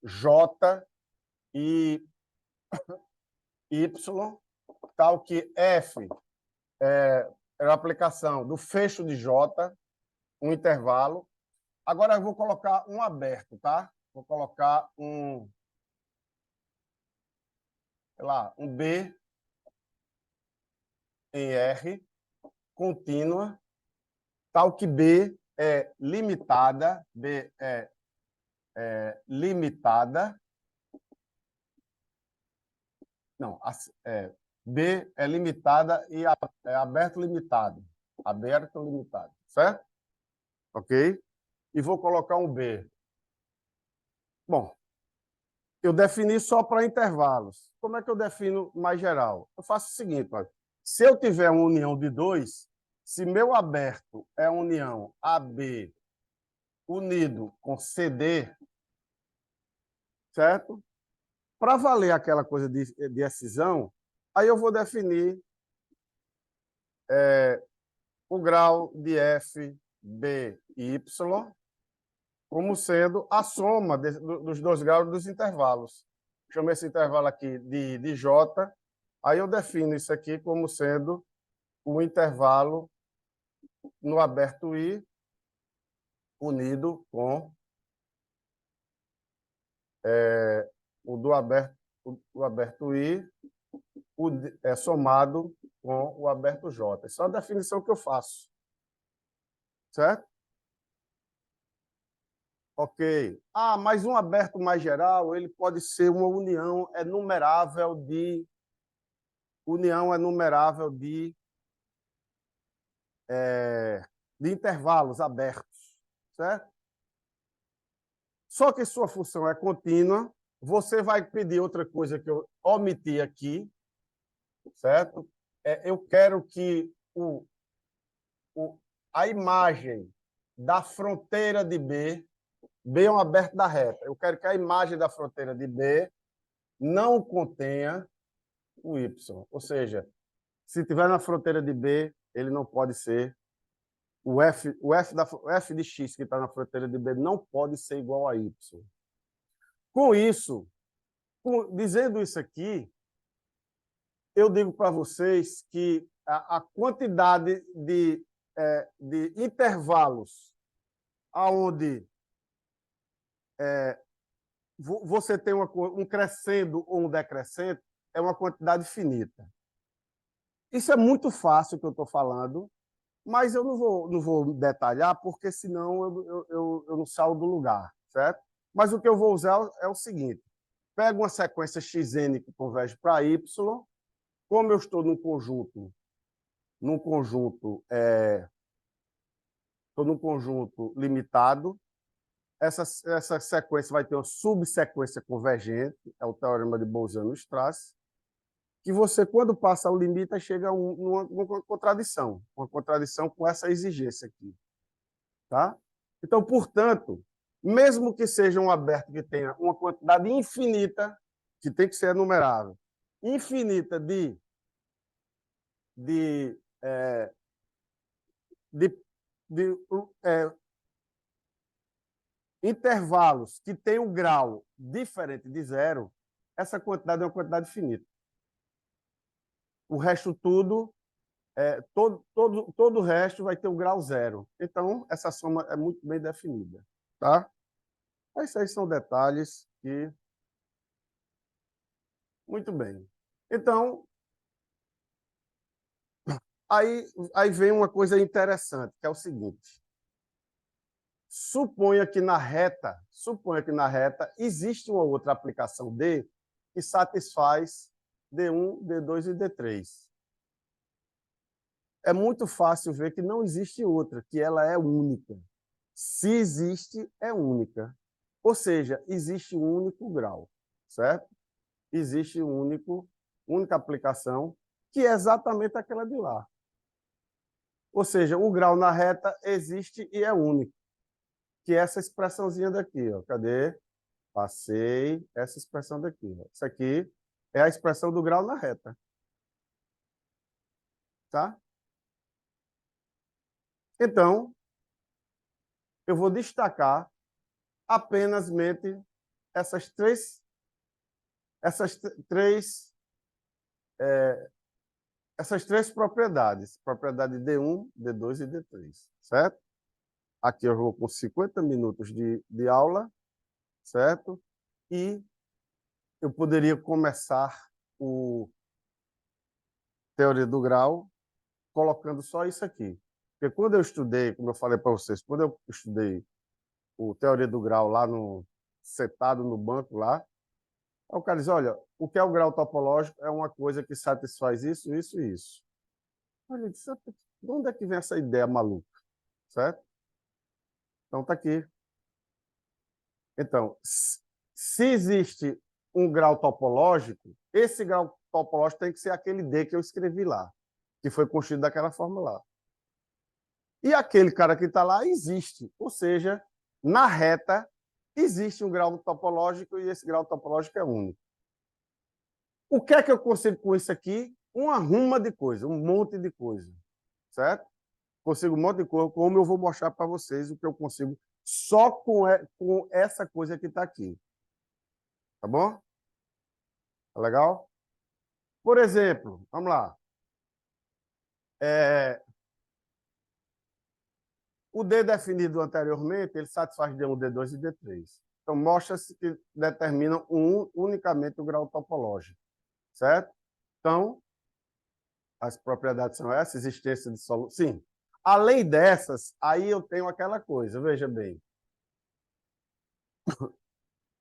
J e Y, tal que F é a aplicação do fecho de J, um intervalo. Agora eu vou colocar um aberto, tá? Vou colocar sei lá, um B em R, contínua, tal que B é limitada, limitada. Não, B é limitada e é aberto limitado. Aberto limitado, certo? Ok? E vou colocar um B. Bom, eu defini só para intervalos. Como é que eu defino mais geral? Eu faço o seguinte, olha, se eu tiver uma união de dois, se meu aberto é a união AB unido com CD, certo? Para valer aquela coisa de excisão, aí eu vou definir o grau de F, B e Y como sendo a soma dos dois graus dos intervalos. Chamo esse intervalo aqui de J, aí eu defino isso aqui como sendo o intervalo no aberto I unido com o aberto I somado com o aberto J. Essa é a definição que eu faço. Certo? Ok. Mas um aberto mais geral, ele pode ser uma união enumerável de intervalos abertos, certo? Só que sua função é contínua, você vai pedir outra coisa que eu omiti aqui, certo? Eu quero que a imagem da fronteira de B é um aberto da reta. Eu quero que a imagem da fronteira de B não contenha o Y. Ou seja, se tiver na fronteira de B, ele não pode ser o F de X que está na fronteira de B não pode ser igual a Y. Com isso, dizendo isso aqui, eu digo para vocês que a quantidade de intervalos aonde você tem um crescendo ou um decrescente é uma quantidade finita. Isso é muito fácil que eu estou falando, mas eu não vou detalhar, porque senão eu não saio do lugar, certo? Mas o que eu vou usar é o seguinte: pego uma sequência xn que converge para y, como eu estou estou num conjunto limitado, essa sequência vai ter uma subsequência convergente, é o teorema de Bolzano-Strass, que você, quando passa o limite, chega a uma contradição com essa exigência aqui. Tá? Então, portanto, mesmo que seja um aberto que tenha uma quantidade infinita, que tem que ser enumerável, infinita de intervalos que tem um grau diferente de zero, essa quantidade é uma quantidade finita. O resto tudo, todo o resto vai ter o grau zero. Então, essa soma é muito bem definida. Tá? Esses aí são detalhes que... Muito bem. Então, aí vem uma coisa interessante, que é o seguinte. Suponha que na reta existe uma outra aplicação D que satisfaz D1, D2 e D3. É muito fácil ver que não existe outra, que ela é única. Se existe, é única. Ou seja, existe um único grau, certo? Existe única aplicação, que é exatamente aquela de lá. Ou seja, o grau na reta existe e é único, que é essa expressãozinha daqui. Ó. Cadê? Passei essa expressão daqui. Ó. Isso aqui é a expressão do grau na reta. Tá? Então, eu vou destacar apenas essas três propriedades. Propriedade D1, D2 e D3. Certo? Aqui eu vou com 50 minutos de aula, certo? E eu poderia começar o teoria do grau colocando só isso aqui. Porque quando eu estudei, como eu falei para vocês, quando eu estudei o teoria do grau lá sentado no banco lá, o cara diz, olha, o que é o grau topológico é uma coisa que satisfaz isso, isso e isso. Olha, de onde é que vem essa ideia maluca? Certo? Então, está aqui. Então, se existe um grau topológico, esse grau topológico tem que ser aquele D que eu escrevi lá, que foi construído daquela forma lá. E aquele cara que está lá existe, ou seja, na reta existe um grau topológico e esse grau topológico é único. O que é que eu consigo com isso aqui? Uma ruma de coisa, um monte de coisa, certo? Consigo um monte de coisa, como eu vou mostrar para vocês o que eu consigo só com essa coisa que está aqui. Tá bom? Tá legal? Por exemplo, vamos lá. O D definido anteriormente, ele satisfaz D1, D2 e D3. Então, mostra-se que determinam unicamente o grau topológico, certo? Então, as propriedades são essas, existência de solução. Sim. Além dessas, aí eu tenho aquela coisa, veja bem.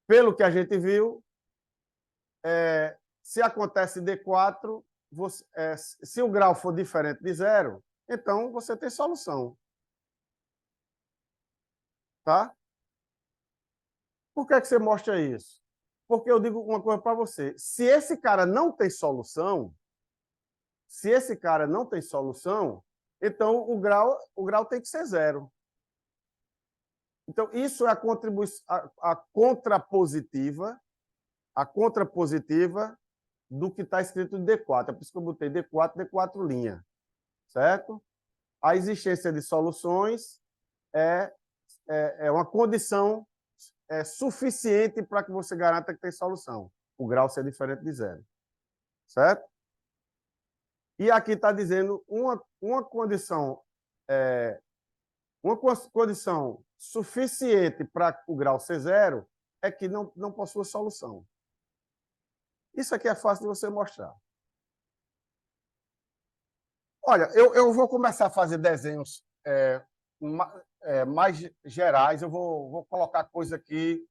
Pelo que a gente viu, se acontece D4, se o grau for diferente de zero, então você tem solução. Tá? Por que você mostra isso? Porque eu digo uma coisa para você. Se esse cara não tem solução, Se esse cara não tem solução, então o grau tem que ser 0. Então, isso é a contrapositiva do que está escrito em D4. É por isso que eu botei D4 linha. Certo? A existência de soluções é uma condição suficiente para que você garanta que tem solução. O grau ser diferente de 0. Certo? E aqui está dizendo uma condição suficiente para o grau ser 0 é que não possua solução. Isso aqui é fácil de você mostrar. Olha, eu vou começar a fazer desenhos mais gerais. Eu vou colocar coisa aqui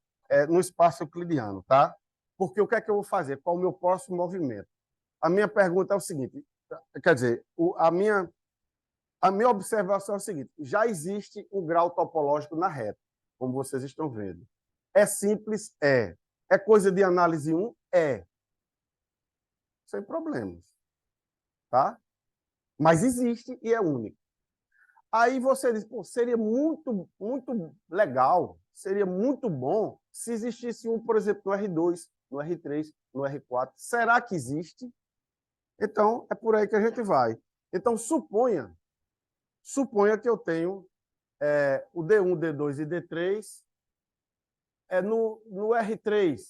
no espaço euclidiano, tá? Porque o que é que eu vou fazer? Qual é o meu próximo movimento? A minha pergunta é o seguinte, quer dizer, a minha observação é o seguinte, já existe um grau topológico na reta, como vocês estão vendo. É simples? É. É coisa de análise 1? É. Sem problemas. Tá? Mas existe e é único. Aí você diz, pô, seria muito, muito legal, seria muito bom se existisse um, por exemplo, no R2, no R3, no R4. Será que existe? Então, é por aí que a gente vai. Então, suponha que eu tenho o D1, D2 e D3 no R3,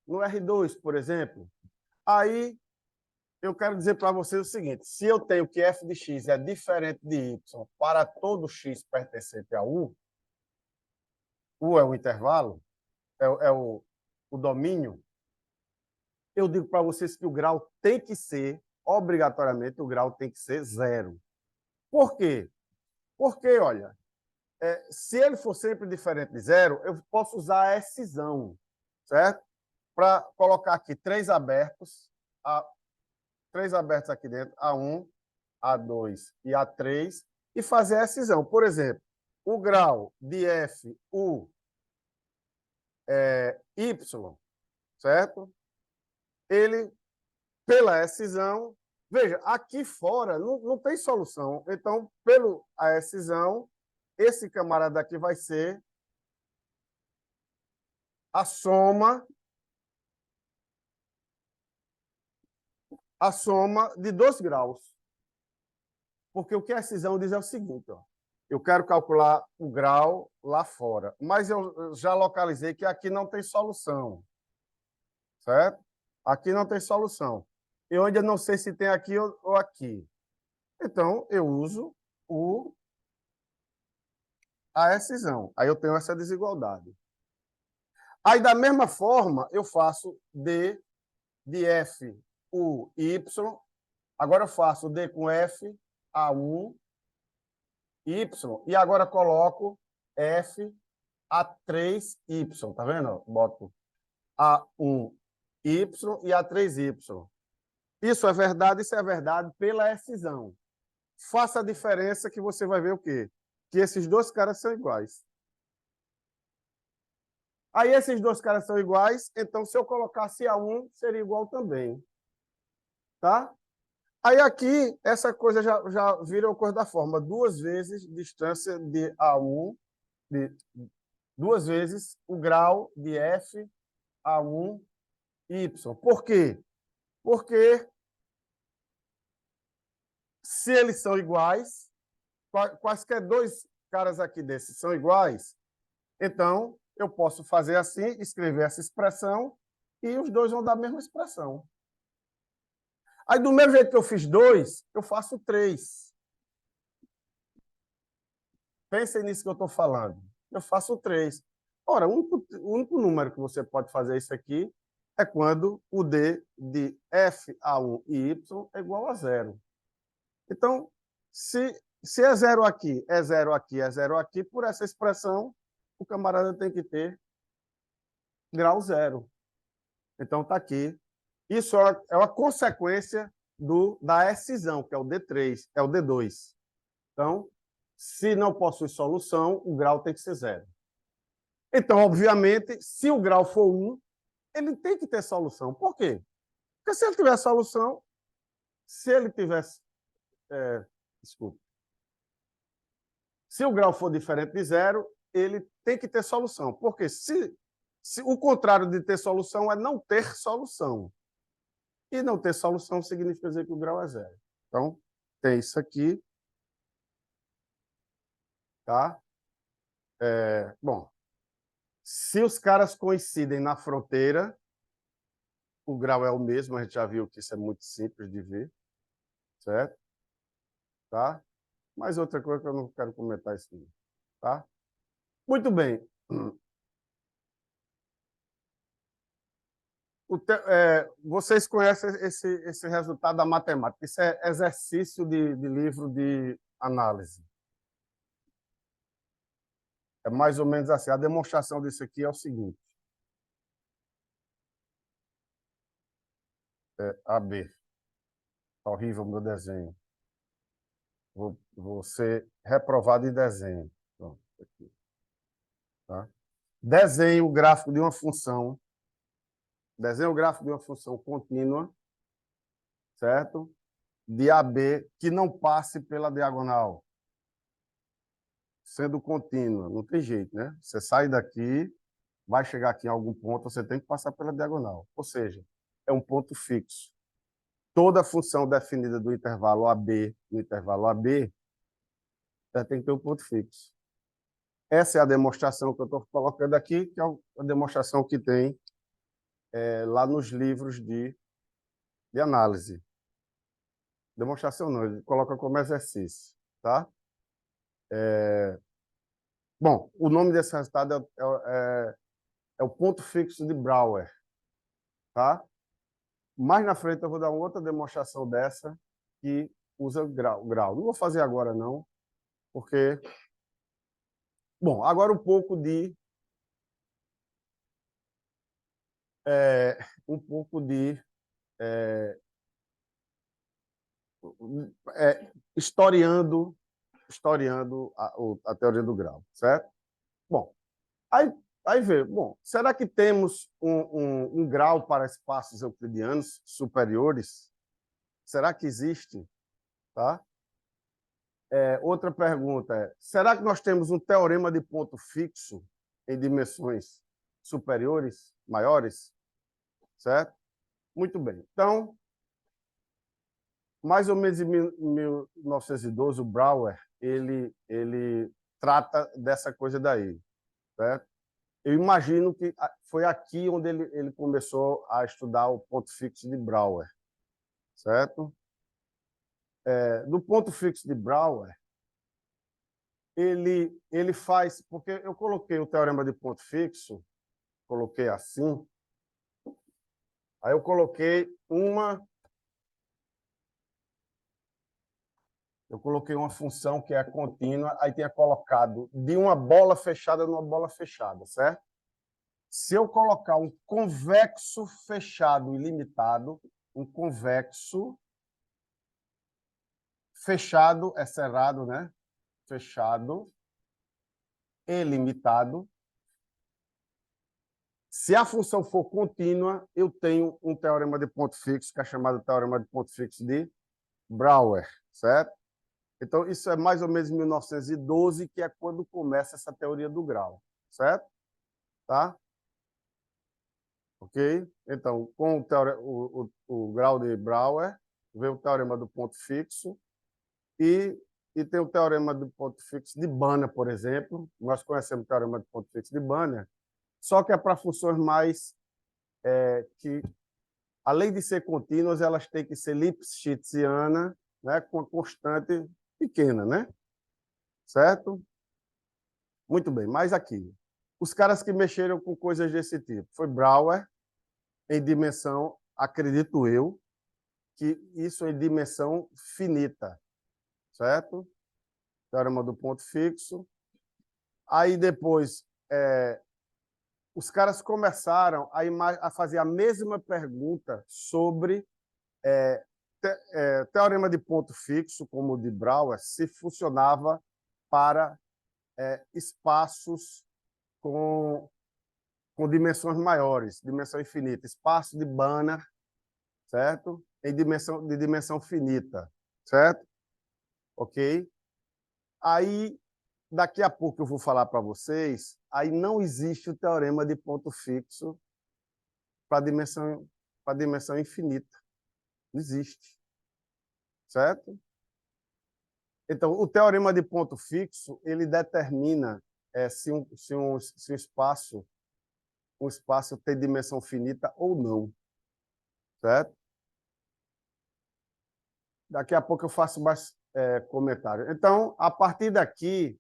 no R2, por exemplo. Aí, eu quero dizer para vocês o seguinte, se eu tenho que f de x é diferente de y para todo x pertencente a U é o intervalo, o domínio, eu digo para vocês que o grau tem que ser, obrigatoriamente, o grau tem que ser 0. Por quê? Porque, olha, se ele for sempre diferente de 0, eu posso usar a excisão, certo? Para colocar aqui 3 abertos aqui dentro, A1, A2 e A3, e fazer a excisão. Por exemplo, o grau de F, U, Y, certo? Ele, pela excisão, veja, aqui fora não tem solução. Então, pela excisão, esse camarada aqui vai ser a soma de 2 graus. Porque o que a excisão diz é o seguinte, ó, eu quero calcular o grau lá fora, mas eu já localizei que aqui não tem solução, certo? Aqui não tem solução. Eu ainda não sei se tem aqui ou aqui. Então, eu uso a excisão. Aí eu tenho essa desigualdade. Aí, da mesma forma, eu faço D de F, U, Y. Agora eu faço D com F, A1, Y. E agora coloco F, A3Y. Tá vendo? Boto A1, Y e A3Y. Isso é verdade pela excisão. Faça a diferença que você vai ver o quê? Que esses dois caras são iguais. Aí esses dois caras são iguais, então se eu colocasse A1, seria igual também. Tá? Aí aqui, essa coisa já vira uma coisa da forma. 2 vezes distância de A1, 2 vezes o grau de F, A1, Y. Por quê? Porque se eles são iguais, quaisquer 2 caras aqui desses são iguais, então eu posso fazer assim, escrever essa expressão, e os dois vão dar a mesma expressão. Aí, do mesmo jeito que eu fiz 2, eu faço 3. Pensem nisso que eu estou falando. Eu faço 3. Ora, o único número que você pode fazer isso aqui é quando o D de F, A1 e Y é igual a 0. Então, se é 0 aqui, é 0 aqui, é 0 aqui, por essa expressão, o camarada tem que ter grau 0. Então, está aqui. Isso é uma consequência da excisão, que é o D3, é o D2. Então, se não possui solução, o grau tem que ser 0. Então, obviamente, se o grau for 1, ele tem que ter solução. Por quê? Porque se ele tiver solução, se ele tivesse Desculpe. Se o grau for diferente de zero, ele tem que ter solução. Porque se o contrário de ter solução é não ter solução. E não ter solução significa dizer que o grau é zero. Então, tem isso aqui. Tá? Bom, se os caras coincidem na fronteira, o grau é o mesmo, a gente já viu que isso é muito simples de ver, certo? Tá? Mas outra coisa que eu não quero comentar isso aqui, tá? Muito bem. Vocês conhecem esse resultado da matemática. Isso é exercício de livro de análise. É mais ou menos assim. A demonstração disso aqui é o seguinte. AB. Tá horrível o meu desenho. Vou ser reprovado em desenho. Pronto, aqui. Tá? Desenho o gráfico de uma função. Desenho o gráfico de uma função contínua, certo? De AB que não passe pela diagonal. Sendo contínua, não tem jeito, né? Você sai daqui, vai chegar aqui em algum ponto, você tem que passar pela diagonal. Ou seja, é um ponto fixo. Toda função definida do intervalo AB, no intervalo AB, tem que ter um ponto fixo. Essa é a demonstração que eu estou colocando aqui, que é a demonstração que tem lá nos livros de análise. Demonstração não, ele coloca como exercício. Tá? Bom, o nome desse resultado é o ponto fixo de Brouwer. Tá? Mais na frente eu vou dar uma outra demonstração dessa que usa o grau. Não vou fazer agora, não, porque... Bom, agora um pouco de... historiando a teoria do grau, certo? Bom, aí vê, bom, será que temos um grau para espaços euclidianos superiores? Será que existe? Tá? Outra pergunta é, será que nós temos um teorema de ponto fixo em dimensões superiores, maiores? Certo? Muito bem. Então, mais ou menos em 1912, o Brouwer ele trata dessa coisa daí, certo? Eu imagino que foi aqui onde ele começou a estudar o ponto fixo de Brouwer, certo? Do ponto fixo de Brouwer, ele faz... Porque eu coloquei o teorema de ponto fixo, coloquei assim, aí eu coloquei uma função que é contínua, aí tinha colocado de uma bola fechada numa bola fechada, certo? Se eu colocar um convexo fechado ilimitado, um convexo fechado é cerrado, né? Fechado ilimitado. Se a função for contínua, eu tenho um teorema de ponto fixo, que é chamado teorema de ponto fixo de Brouwer, certo? Então, isso é mais ou menos em 1912, que é quando começa essa teoria do grau, certo? Tá? Ok? Então, com o grau de Brouwer, vem o teorema do ponto fixo e tem o teorema do ponto fixo de Banner, por exemplo. Nós conhecemos o teorema do ponto fixo de Banner, só que é para funções mais que, além de ser contínuas, elas têm que ser Lipschitziana, né, com a constante pequena, né? Certo? Muito bem, mas aqui. Os caras que mexeram com coisas desse tipo foi Brouwer, em dimensão, acredito eu, que isso é em dimensão finita, certo? Teorema do ponto fixo. Aí depois, os caras começaram a fazer a mesma pergunta sobre teorema de ponto fixo, como o de Brouwer, se funcionava para espaços com dimensões maiores, dimensão infinita, espaço de Banner, certo? Em dimensão finita, certo? ok? Aí, daqui a pouco eu vou falar para vocês, aí não existe o teorema de ponto fixo para a dimensão infinita. Não existe, certo? Então, o teorema de ponto fixo, ele determina se um espaço tem dimensão finita ou não, certo? Daqui a pouco eu faço mais comentário. Então, a partir daqui,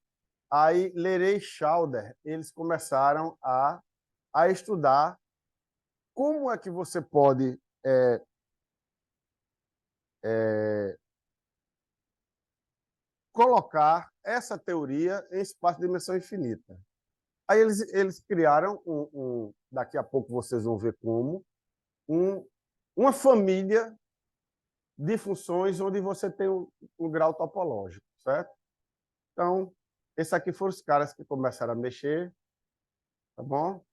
aí Leray e Schauder, eles começaram a estudar como é que você pode colocar essa teoria em espaço de dimensão infinita. Aí eles criaram, daqui a pouco vocês vão ver como, uma família de funções onde você tem um grau topológico, certo? Então, esses aqui foram os caras que começaram a mexer, tá bom?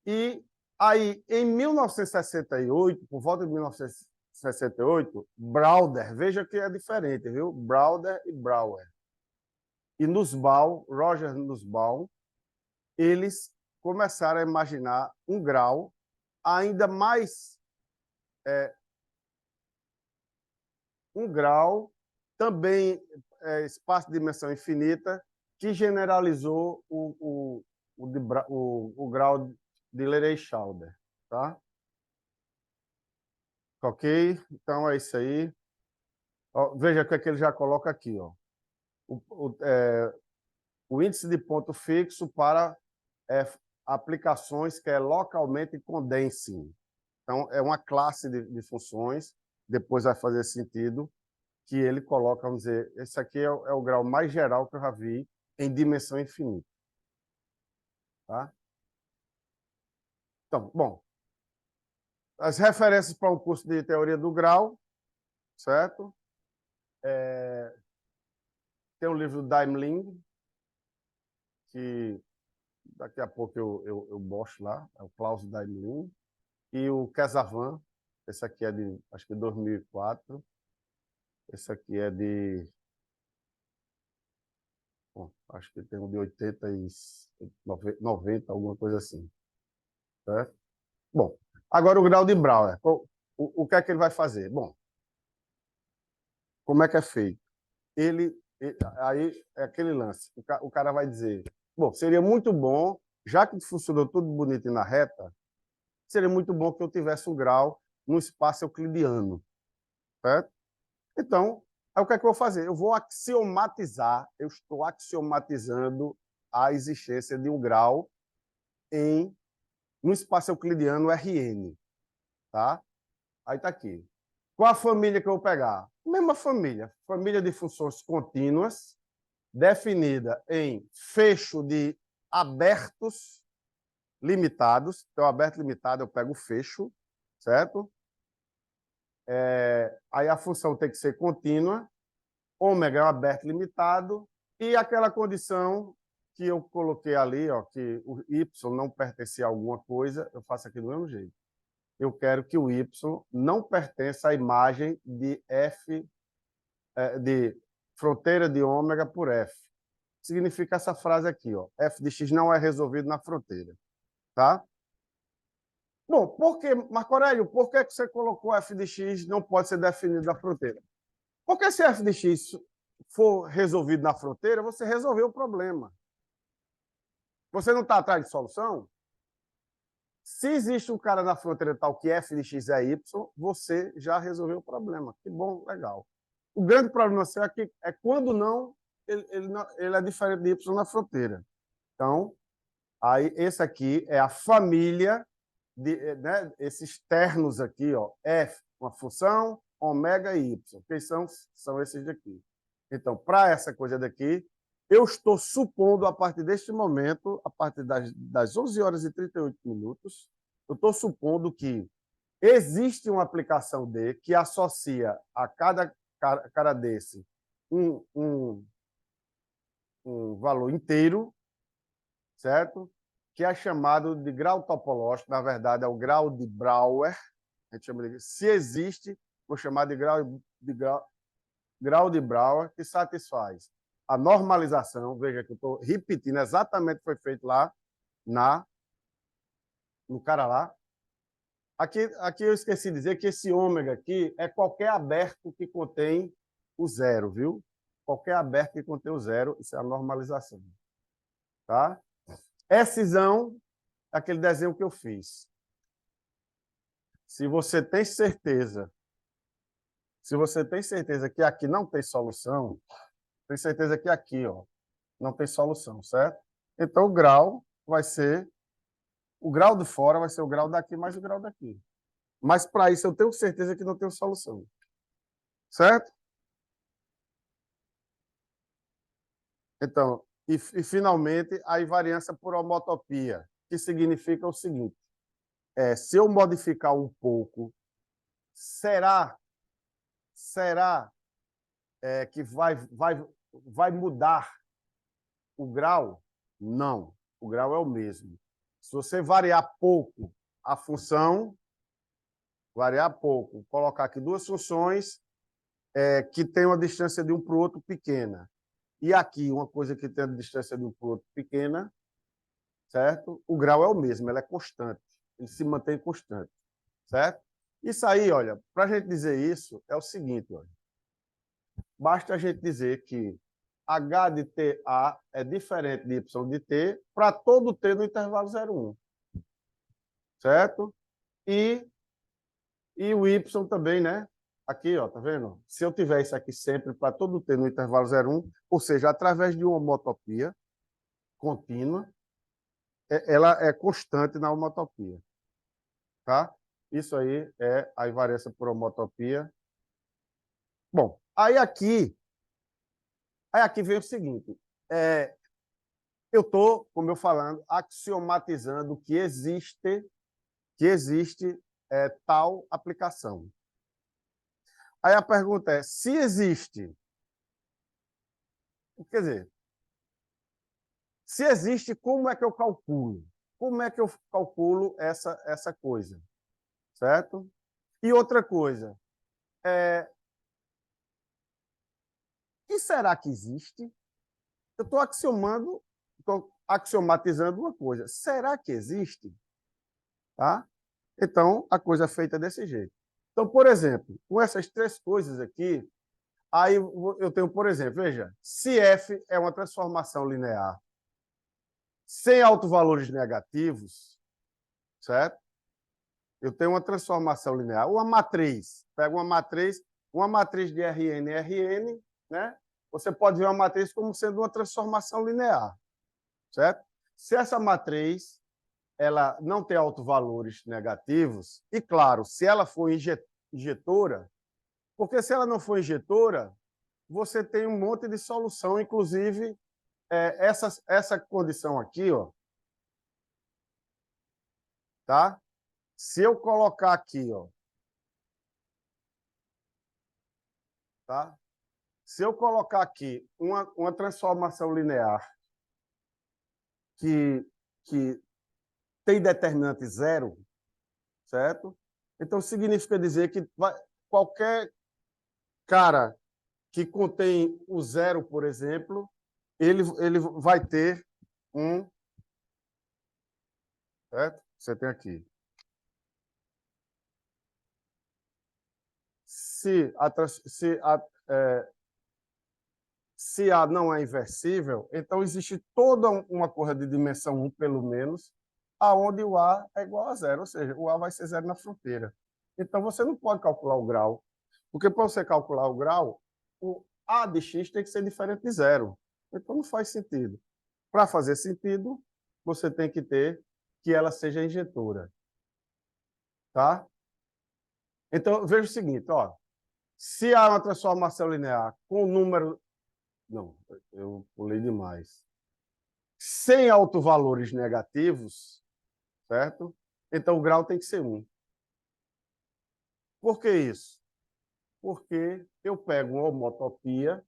E aí, em 1968, por volta de 1968, Brauder, veja que é diferente, viu? Brauder e Brouwer. E Nussbaum, Roger Nussbaum, eles começaram a imaginar um grau ainda mais um grau também espaço de dimensão infinita que generalizou o grau de Leray-Schauder, tá? Ok? Então é isso aí. Ó, veja o que, é que ele já coloca aqui, ó. O índice de ponto fixo para aplicações que é localmente condensing. Então, é uma classe de funções, depois vai fazer sentido, que ele coloca, vamos dizer, esse aqui é o grau mais geral que eu já vi em dimensão infinita. Tá? Então, bom, as referências para o curso de teoria do grau, certo? Tem o livro do Daimling, que daqui a pouco eu mostro lá, é o Klaus Daimling, e o Kesavan, esse aqui é de, acho que 2004, esse aqui é de, bom, acho que tem um de 80 e 90, alguma coisa assim, certo? Bom, agora o grau de Brouwer, o que é que ele vai fazer? Bom, como é que é feito? Aí é aquele lance, o cara vai dizer, bom, seria muito bom, já que funcionou tudo bonito e na reta, seria muito bom que eu tivesse um grau no espaço euclidiano, certo? Então, aí o que é que eu vou fazer? Eu vou axiomatizar, eu estou axiomatizando a existência de um grau no espaço euclidiano Rn, tá? Aí está aqui. Qual a família que eu vou pegar? Mesma família, família de funções contínuas, definida em fecho de abertos limitados. Então, aberto limitado, eu pego o fecho, certo? Aí a função tem que ser contínua, ômega é um aberto limitado, e aquela condição que eu coloquei ali, ó, que o y não pertence a alguma coisa, eu faço aqui do mesmo jeito. Eu quero que o y não pertença à imagem de f, de fronteira de ômega por f. Significa essa frase aqui, ó, f de x não é resolvido na fronteira, tá? Bom, por que, Marco Aurélio, por que você colocou f de x não pode ser definido na fronteira? Porque se f de x for resolvido na fronteira, você resolveu o problema. Você não está atrás de solução? Se existe um cara na fronteira tal que f de x é y, você já resolveu o problema. Que bom, legal. O grande problema seu é quando não, ele é diferente de y na fronteira. Então, aí esse aqui é a família né, esses ternos aqui, ó, f, uma função, ômega e y. Quem são esses daqui. Então, para essa coisa daqui, eu estou supondo, a partir deste momento, a partir das 11 horas e 38 minutos, eu estou supondo que existe uma aplicação D que associa a cada cara desse um valor inteiro, certo? Que é chamado de grau topológico, na verdade é o grau de Brouwer, a gente chama de, se existe, vou chamar de grau grau de Brouwer, que satisfaz a normalização, veja que eu estou repetindo exatamente o que foi feito lá no cara lá. Aqui eu esqueci de dizer que esse ômega aqui é qualquer aberto que contém o zero, viu? Qualquer aberto que contém o zero, isso é a normalização. Tá? Szão é aquele desenho que eu fiz. Se você tem certeza que aqui não tem solução, tem certeza que aqui, ó, não tem solução, certo? Então, o grau vai ser... O grau de fora vai ser o grau daqui mais o grau daqui. Mas, para isso, eu tenho certeza que não tem solução. Certo? Então, finalmente, a invariância por homotopia, que significa o seguinte: se eu modificar um pouco, será que vai mudar o grau? Não, o grau é o mesmo. Se você variar pouco a função, colocar aqui duas funções que têm uma distância de um para o outro pequena, e aqui uma coisa que tem a distância de um para o outro pequena, certo? O grau é o mesmo, ele é constante, ele se mantém constante, certo? Isso aí, olha, para a gente dizer isso, é o seguinte, olha. Basta a gente dizer que H de TA é diferente de Y de T para todo T no intervalo 0,1. Certo? E o Y também, né? Aqui, ó, tá vendo? Se eu tiver isso aqui sempre para todo T no intervalo 0,1, ou seja, através de uma homotopia contínua, ela é constante na homotopia. Tá? Isso aí é a invariância por homotopia. Bom, aí aqui vem o seguinte. Eu estou, como eu falando, axiomatizando que existe tal aplicação. Aí a pergunta é, se existe, quer dizer, se existe, como é que eu calculo? Como é que eu calculo essa coisa? Certo? E outra coisa, e será que existe? Eu estou axiomatizando uma coisa. Será que existe? Tá? Então, a coisa é feita desse jeito. Então, por exemplo, com essas três coisas aqui, aí eu tenho, por exemplo, veja, se F é uma transformação linear sem autovalores negativos, certo? Eu tenho uma transformação linear, uma matriz, pega uma matriz de Rn, né? Você pode ver uma matriz como sendo uma transformação linear, certo? Se essa matriz ela não tem autovalores negativos, e claro, se ela for injetora, porque se ela não for injetora, você tem um monte de solução, inclusive essa condição aqui, ó, tá? Se eu colocar aqui, ó, tá? Se eu colocar aqui uma transformação linear que tem determinante zero, certo? Então significa dizer que qualquer cara que contém o zero, por exemplo, ele vai ter um, certo? Você tem aqui. Se A não é inversível, então existe toda uma coisa de dimensão 1, pelo menos, aonde o A é igual a zero, ou seja, o A vai ser zero na fronteira. Então, você não pode calcular o grau, porque para você calcular o grau, o A de x tem que ser diferente de zero. Então, não faz sentido. Para fazer sentido, você tem que ter que ela seja injetora. Tá? Então, veja o seguinte, ó. Se há uma transformação linear com o número... Não, eu pulei demais. Sem autovalores negativos, certo? Então, o grau tem que ser 1. Por que isso? Porque eu pego uma homotopia,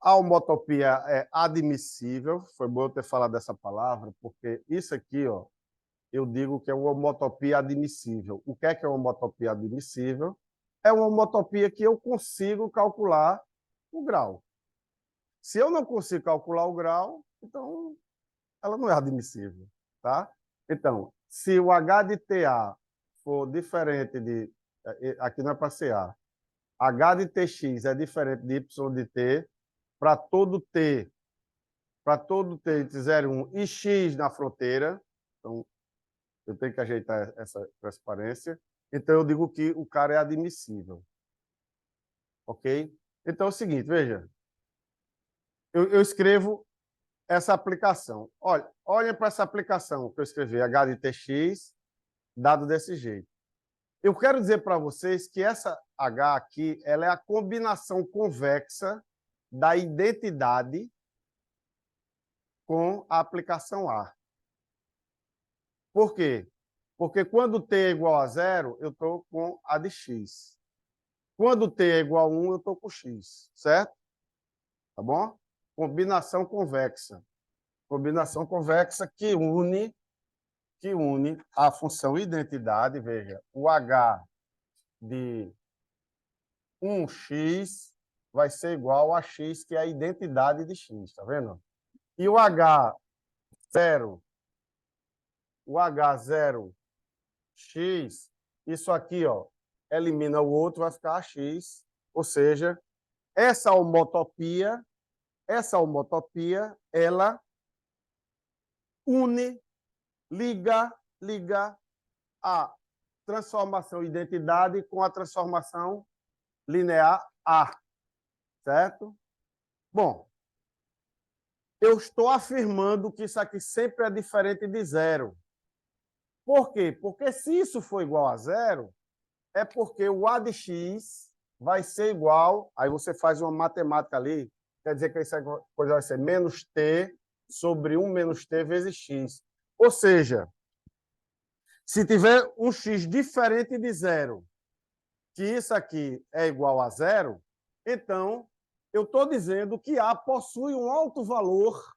a homotopia é admissível, foi bom eu ter falado dessa palavra, porque isso aqui, ó, eu digo que é uma homotopia admissível. O que é uma homotopia admissível? é uma homotopia que eu consigo calcular o grau. Se eu não consigo calcular o grau, então ela não é admissível, tá? Então, se o H de TA for diferente de... Aqui não é para ser A. H de Tx é diferente de Y de T para todo T entre 0 e 1 e X na fronteira. Então, eu tenho que ajeitar essa transparência. Então, eu digo que o cara é admissível. Ok? Então, é o seguinte, veja. Eu escrevo essa aplicação. Olha para essa aplicação que eu escrevi, H de Tx, dado desse jeito. Eu quero dizer para vocês que essa H aqui ela é a combinação convexa da identidade com a aplicação A. Por quê? Porque quando t é igual a 0, eu estou com a de x. Quando t é igual a 1, eu estou com x, certo? Tá bom? Combinação convexa. Combinação convexa que une a função identidade, veja, o h de 1x vai ser igual a x, que é a identidade de x, tá vendo? E o h0, x, isso aqui, ó, elimina o outro, vai ficar x, ou seja, essa homotopia, ela une, liga a transformação identidade com a transformação linear A, certo? Bom, eu estou afirmando que isso aqui sempre é diferente de zero. Por quê? Porque se isso for igual a zero, é porque o A de x vai ser igual, aí você faz uma matemática ali, quer dizer que essa coisa vai ser menos t sobre 1 menos t vezes x. Ou seja, se tiver um x diferente de zero, que isso aqui é igual a zero, então eu estou dizendo que A possui um alto valor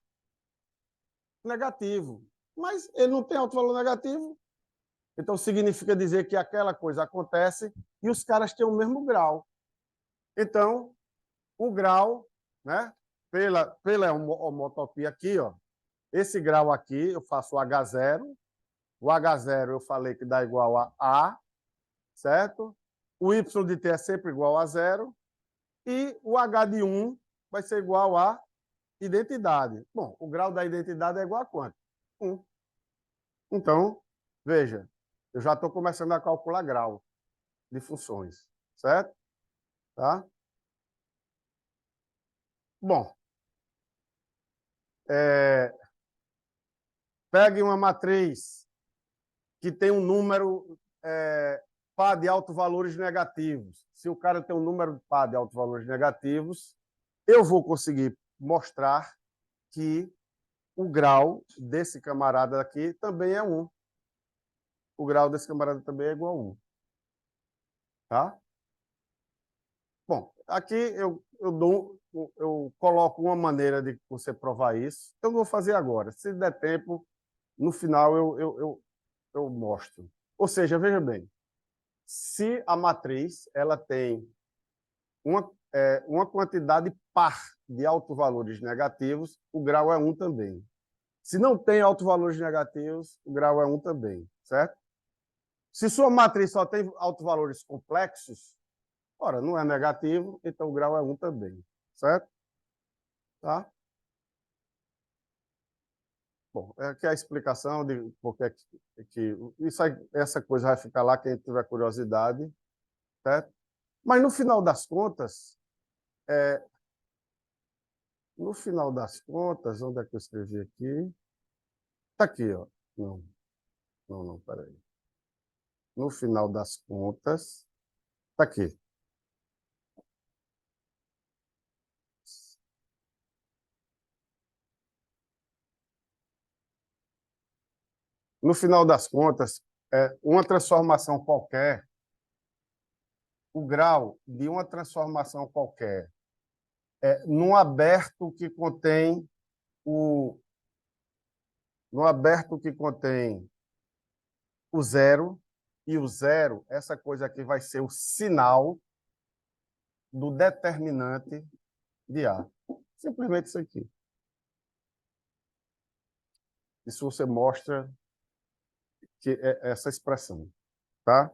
negativo. Mas ele não tem alto valor negativo, então significa dizer que aquela coisa acontece e os caras têm o mesmo grau. Então, o grau, né, pela homotopia aqui, ó, esse grau aqui, eu faço o H0. O H0 eu falei que dá igual a A, certo? O Y de T é sempre igual a zero. E o H de 1 vai ser igual a identidade. Bom, o grau da identidade é igual a quanto? 1. Então, veja, eu já estou começando a calcular grau de funções, certo? Tá? Bom, pegue uma matriz que tem um número par de autovalores negativos. Se o cara tem um número par de autovalores negativos, eu vou conseguir mostrar que o grau desse camarada aqui também é 1. O grau desse camarada também é igual a 1. Tá? Bom, aqui eu coloco uma maneira de você provar isso. Eu vou fazer agora. Se der tempo, no final eu mostro. Ou seja, veja bem, se a matriz ela tem uma quantidade par de autovalores negativos, o grau é 1 também. Se não tem autovalores negativos, o grau é 1 também, certo? Se sua matriz só tem autovalores complexos, ora, não é negativo, então o grau é 1 também, certo? Tá? Bom, aqui é a explicação de porque essa coisa vai ficar lá, quem tiver curiosidade, certo? Mas no final das contas, onde é que eu escrevi aqui? Está aqui, ó. Não, peraí. No final das contas, está aqui. No final das contas, uma transformação qualquer, o grau de uma transformação qualquer, num aberto que contém o zero e o 0, essa coisa aqui vai ser o sinal do determinante de A. Simplesmente isso aqui. Isso você mostra que é essa expressão, tá?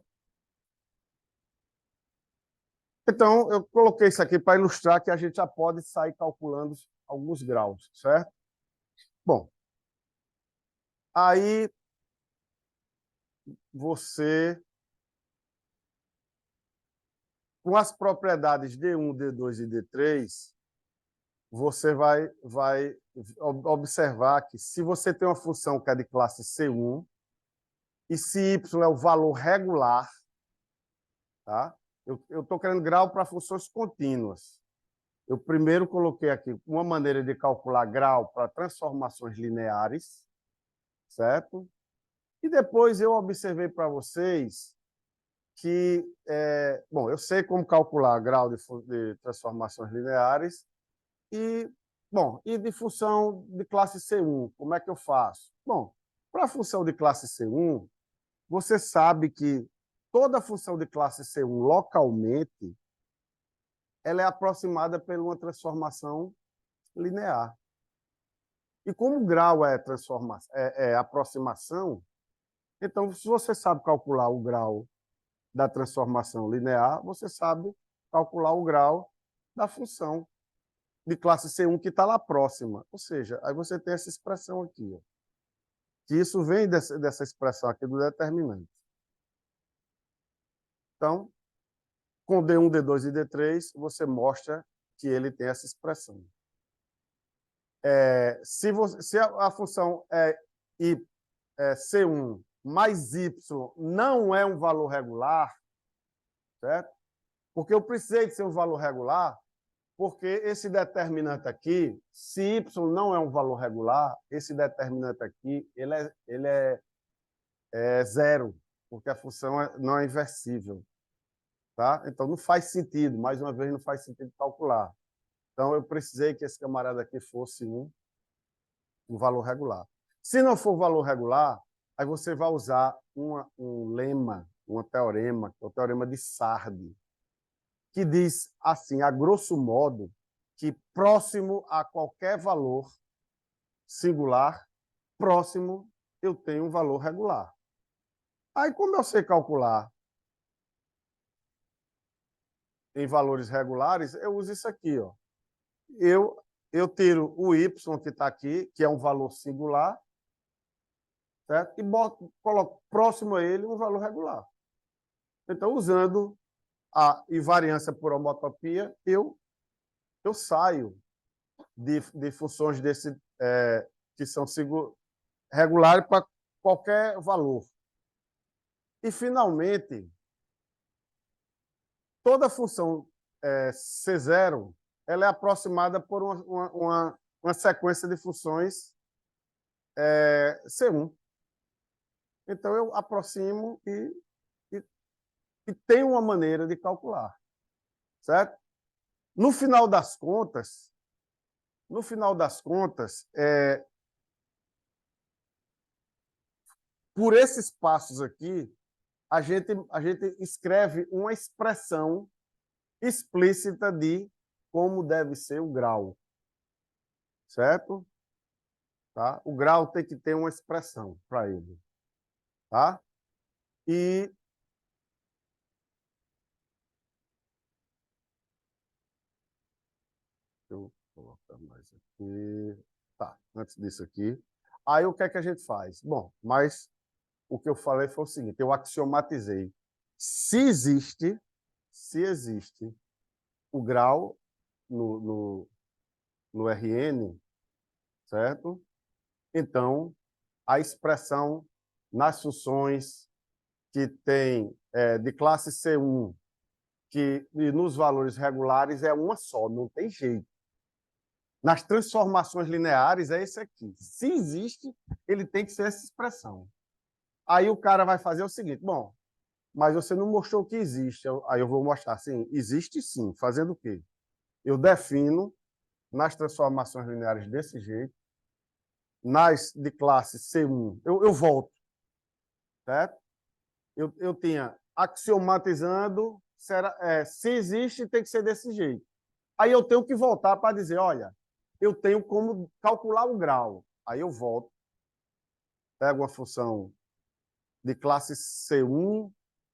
Então, eu coloquei isso aqui para ilustrar que a gente já pode sair calculando alguns graus, certo? Bom, aí você, com as propriedades D1, D2 e D3, você vai observar que se você tem uma função que é de classe C1, e se y é o valor regular, tá? Eu estou querendo grau para funções contínuas. Eu primeiro coloquei aqui uma maneira de calcular grau para transformações lineares, certo? E depois eu observei para vocês que, bom, eu sei como calcular grau de transformações lineares e, bom, e de função de classe C1, como é que eu faço? Bom, para a função de classe C1, você sabe que toda função de classe C1 localmente ela é aproximada por uma transformação linear. E como o grau é aproximação, então, se você sabe calcular o grau da transformação linear, você sabe calcular o grau da função de classe C1 que está lá próxima. Ou seja, aí você tem essa expressão aqui, ó, que isso vem dessa expressão aqui do determinante. Então, com D1, D2 e D3, você mostra que ele tem essa expressão. Se a função é C1 mais Y não é um valor regular, certo? Porque eu precisei de ser um valor regular, porque esse determinante aqui, se Y não é um valor regular, esse determinante aqui ele é zero, porque a função não é inversível. Tá? Então, não faz sentido, mais uma vez, não faz sentido calcular. Então, eu precisei que esse camarada aqui fosse um valor regular. Se não for valor regular, aí você vai usar um lema, um teorema, que é o teorema de Sardi, que diz assim, a grosso modo, que próximo a qualquer valor singular, próximo eu tenho um valor regular. Aí, como eu sei calcular em valores regulares, eu uso isso aqui, ó. Eu tiro o y que está aqui, que é um valor singular, certo? E coloco próximo a ele um valor regular. Então, usando a invariância por homotopia, eu saio de funções que são regulares para qualquer valor. E, finalmente, toda função C0 ela é aproximada por uma sequência de funções C1. Então, eu aproximo e tenho uma maneira de calcular, certo? No final das contas, por esses passos aqui, a gente escreve uma expressão explícita de como deve ser o grau, certo? Tá? O grau tem que ter uma expressão para ele, tá? E eu vou colocar mais aqui. Tá, antes disso aqui. Aí o que é que a gente faz? Bom, mas o que eu falei foi o seguinte, eu axiomatizei. Se existe o grau no Rn, certo? Então, a expressão nas funções que tem de classe C1, e nos valores regulares é uma só, não tem jeito. Nas transformações lineares é esse aqui. Se existe, ele tem que ser essa expressão. Aí o cara vai fazer o seguinte, bom, mas você não mostrou que existe. Aí eu vou mostrar assim, existe sim. Fazendo o quê? Eu defino nas transformações lineares desse jeito, nas de classe C1, eu volto, certo? eu tinha axiomatizando, se existe, tem que ser desse jeito. Aí eu tenho que voltar para dizer, olha, eu tenho como calcular o grau. Aí eu volto, pego uma função de classe C1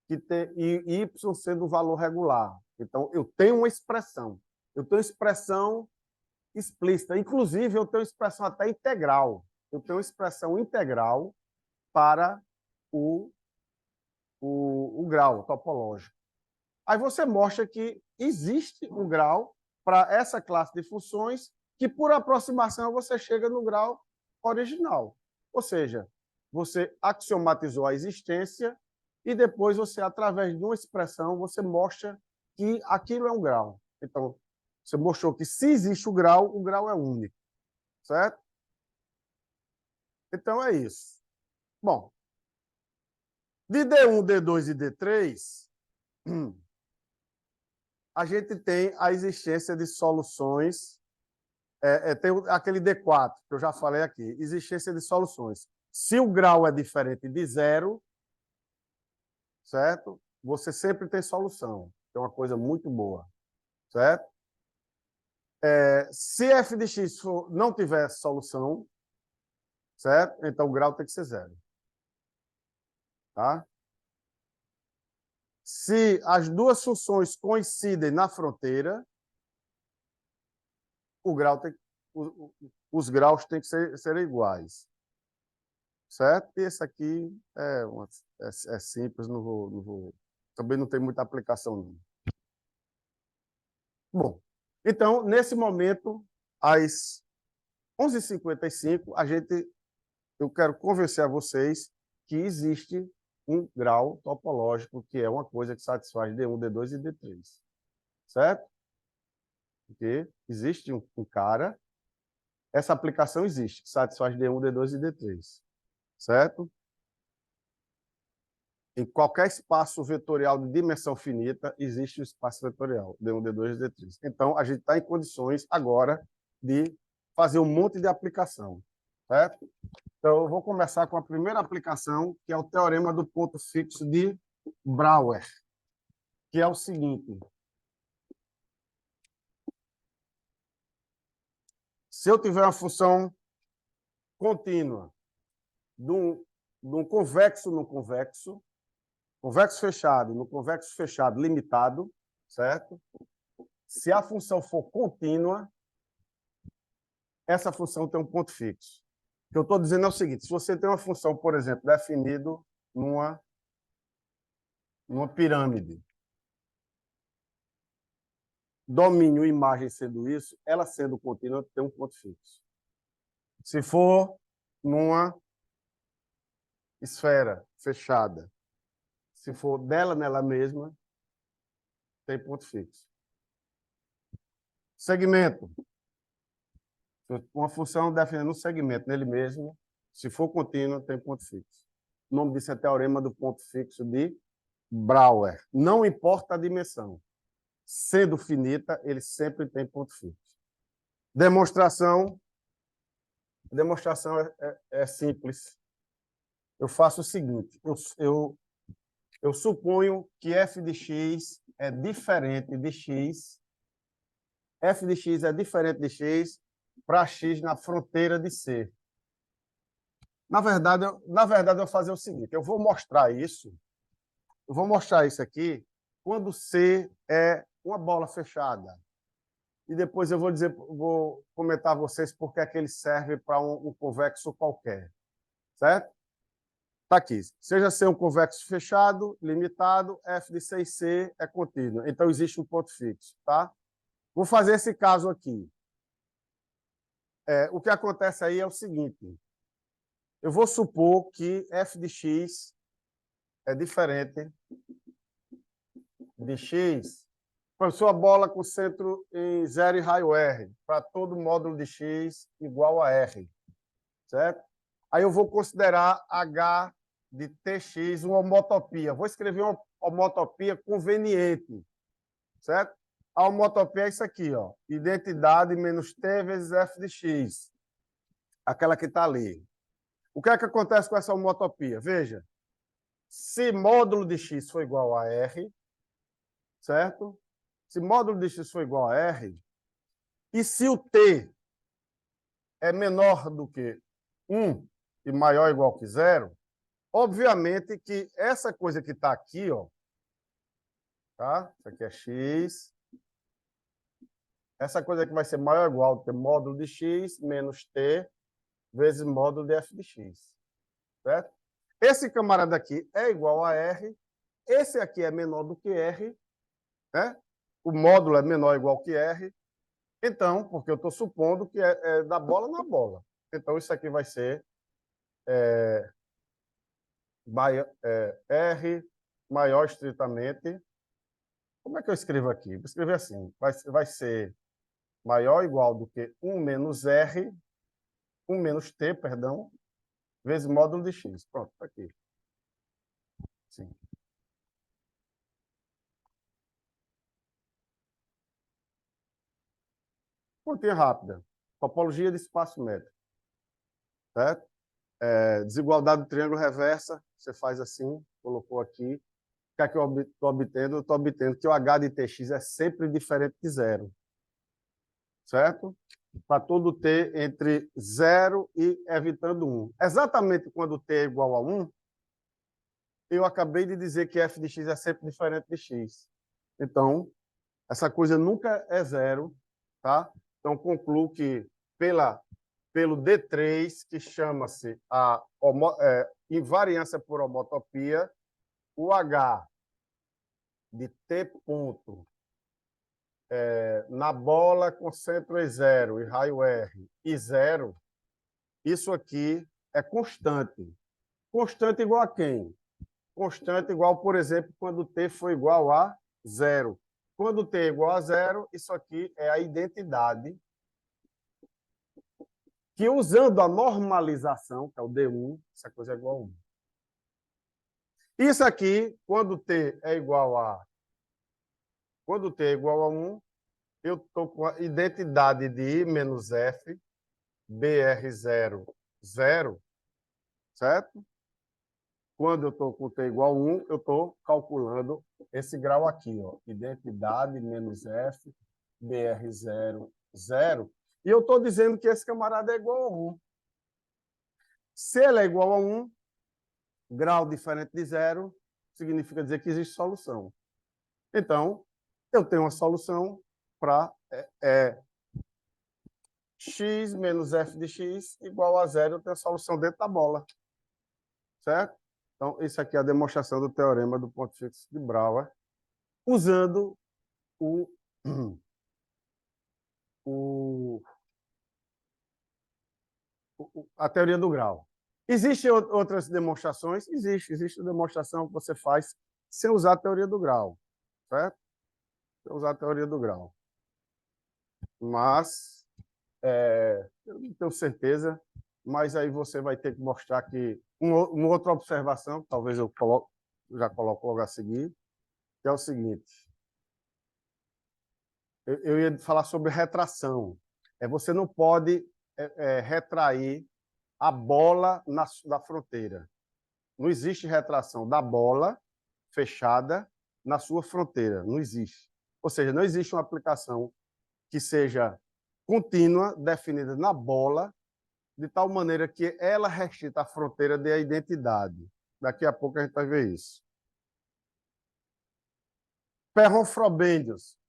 que tem y sendo o valor regular. Então, eu tenho uma expressão. Eu tenho expressão explícita. Inclusive, eu tenho expressão até integral. Eu tenho expressão integral para o grau topológico. Aí você mostra que existe um grau para essa classe de funções que, por aproximação, você chega no grau original. Ou seja, você axiomatizou a existência e depois você, através de uma expressão, você mostra que aquilo é um grau. Então, você mostrou que se existe o grau é único. Certo? Então, é isso. Bom, de D1, D2 e D3, a gente tem a existência de soluções. Tem aquele D4, que eu já falei aqui, existência de soluções. Se o grau é diferente de zero, certo? Você sempre tem solução. É uma coisa muito boa, certo? Se f de x não tiver solução, certo? Então o grau tem que ser zero. Tá? Se as duas funções coincidem na fronteira, o grau tem, os graus têm que ser iguais. Certo? E esse aqui é simples, também não tem muita aplicação. Não. Bom, então, nesse momento, às 11h55, eu quero convencer a vocês que existe um grau topológico, que é uma coisa que satisfaz D1, D2 e D3. Certo? Porque existe um cara, essa aplicação existe, que satisfaz D1, D2 e D3. Certo? Em qualquer espaço vetorial de dimensão finita, existe o espaço vetorial, D1, D2 e D3. Então, a gente está em condições agora de fazer um monte de aplicação. Certo? Então, eu vou começar com a primeira aplicação, que é o teorema do ponto fixo de Brouwer, que é o seguinte. Se eu tiver uma função contínua de um convexo no convexo, convexo fechado no convexo fechado limitado, certo? Se a função for contínua, essa função tem um ponto fixo. O que eu estou dizendo é o seguinte, se você tem uma função, por exemplo, definido numa pirâmide, domínio imagem sendo isso, ela sendo contínua, tem um ponto fixo. Se for numa esfera fechada, se for dela nela mesma, tem ponto fixo. Segmento. Uma função definindo um segmento nele mesmo, se for contínua, tem ponto fixo. O nome disso é teorema do ponto fixo de Brouwer. Não importa a dimensão. Sendo finita, ele sempre tem ponto fixo. Demonstração. A demonstração é simples. Eu faço o seguinte. Eu suponho que f de x é diferente de x. F de x é diferente de x para x na fronteira de C. Na verdade, eu vou fazer o seguinte. Eu vou mostrar isso. Eu vou mostrar isso aqui quando C é uma bola fechada. E depois eu vou comentar a vocês por que ele serve para um convexo qualquer. Certo? Está aqui. Seja C um convexo fechado, limitado, f de C e C é contínuo. Então, existe um ponto fixo. Tá? Vou fazer esse caso aqui. O que acontece aí é o seguinte. Eu vou supor que f de x é diferente de x. Professor, a bola com centro em 0 e raio R, para todo módulo de x igual a R. Certo? Aí eu vou considerar H de Tx uma homotopia. Vou escrever uma homotopia conveniente. Certo? A homotopia é isso aqui, ó. Identidade menos T vezes f de x. Aquela que está ali. O que é que acontece com essa homotopia? Veja. Se módulo de x for igual a R, certo? Se módulo de x for igual a R, e se o t é menor do que 1 e maior ou igual que 0, obviamente que essa coisa que está aqui, ó, tá? Isso aqui é x. Essa coisa aqui vai ser maior ou igual que módulo de x menos t vezes módulo de f de x. Certo? Esse camarada aqui é igual a R. Esse aqui é menor do que R. Né? O módulo é menor ou igual que R. Então, porque eu estou supondo que é da bola na bola. Então, isso aqui vai ser R maior estritamente. Como é que eu escrevo aqui? Vou escrever assim. Vai ser maior ou igual do que 1 menos R, 1 menos T, perdão, vezes módulo de X. Pronto, está aqui. Sim. Continha rápida. Topologia de espaço métrico. Certo? Desigualdade do triângulo reversa. Você faz assim, colocou aqui. O que é que eu estou obtendo? Eu estou obtendo que o H de Tx é sempre diferente de zero. Certo? Para todo t entre 0 e evitando 1. Exatamente quando t é igual a 1, eu acabei de dizer que f de x é sempre diferente de x. Então, essa coisa nunca é zero, tá? Então, concluo que pelo D3, que chama-se a invariância por homotopia, o H de T ponto na bola com centro E0 e raio R e 0, isso aqui é constante. Constante igual a quem? Constante igual, por exemplo, quando t for igual a 0. Quando t é igual a 0, isso aqui é a identidade que, usando a normalização, que é o D1, essa coisa é igual a 1. Isso aqui, quando t é igual a 1, eu estou com a identidade de I menos F, BR0, 0, certo? Quando eu estou com t igual a 1, eu estou calculando esse grau aqui, ó, identidade menos F, BR0, 0. E eu estou dizendo que esse camarada é igual a 1. Se ele é igual a 1, grau diferente de 0, significa dizer que existe solução. Então, eu tenho uma solução para x menos f de x igual a 0, eu tenho a solução dentro da bola. Certo? Então, isso aqui é a demonstração do teorema do ponto fixo de Brouwer, usando a teoria do grau. Existem outras demonstrações? Existe demonstração que você faz sem usar a teoria do grau, certo? Sem usar a teoria do grau. Mas, eu não tenho certeza, mas aí você vai ter que mostrar que uma outra observação, talvez eu já coloco logo a seguir, que é o seguinte. Eu ia falar sobre retração. Você não pode retrair a bola na fronteira. Não existe retração da bola fechada na sua fronteira. Não existe. Ou seja, não existe uma aplicação que seja contínua, definida na bola, de tal maneira que ela restrita a fronteira da identidade. Daqui a pouco a gente vai ver isso. Perron-Frobenius.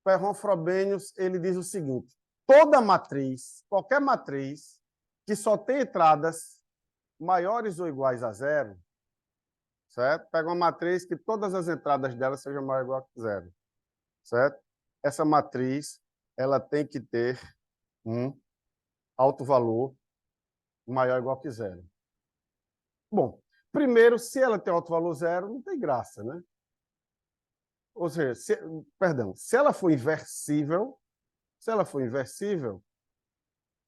Perron-Frobenius, ele diz o seguinte: toda matriz, qualquer matriz que só tem entradas maiores ou iguais a 0, certo? Pega uma matriz que todas as entradas dela sejam maiores ou iguais a 0, certo? Essa matriz, ela tem que ter um alto valor maior ou igual que 0. Bom, primeiro, se ela tem alto valor 0, não tem graça, né? Ou seja, se ela for inversível,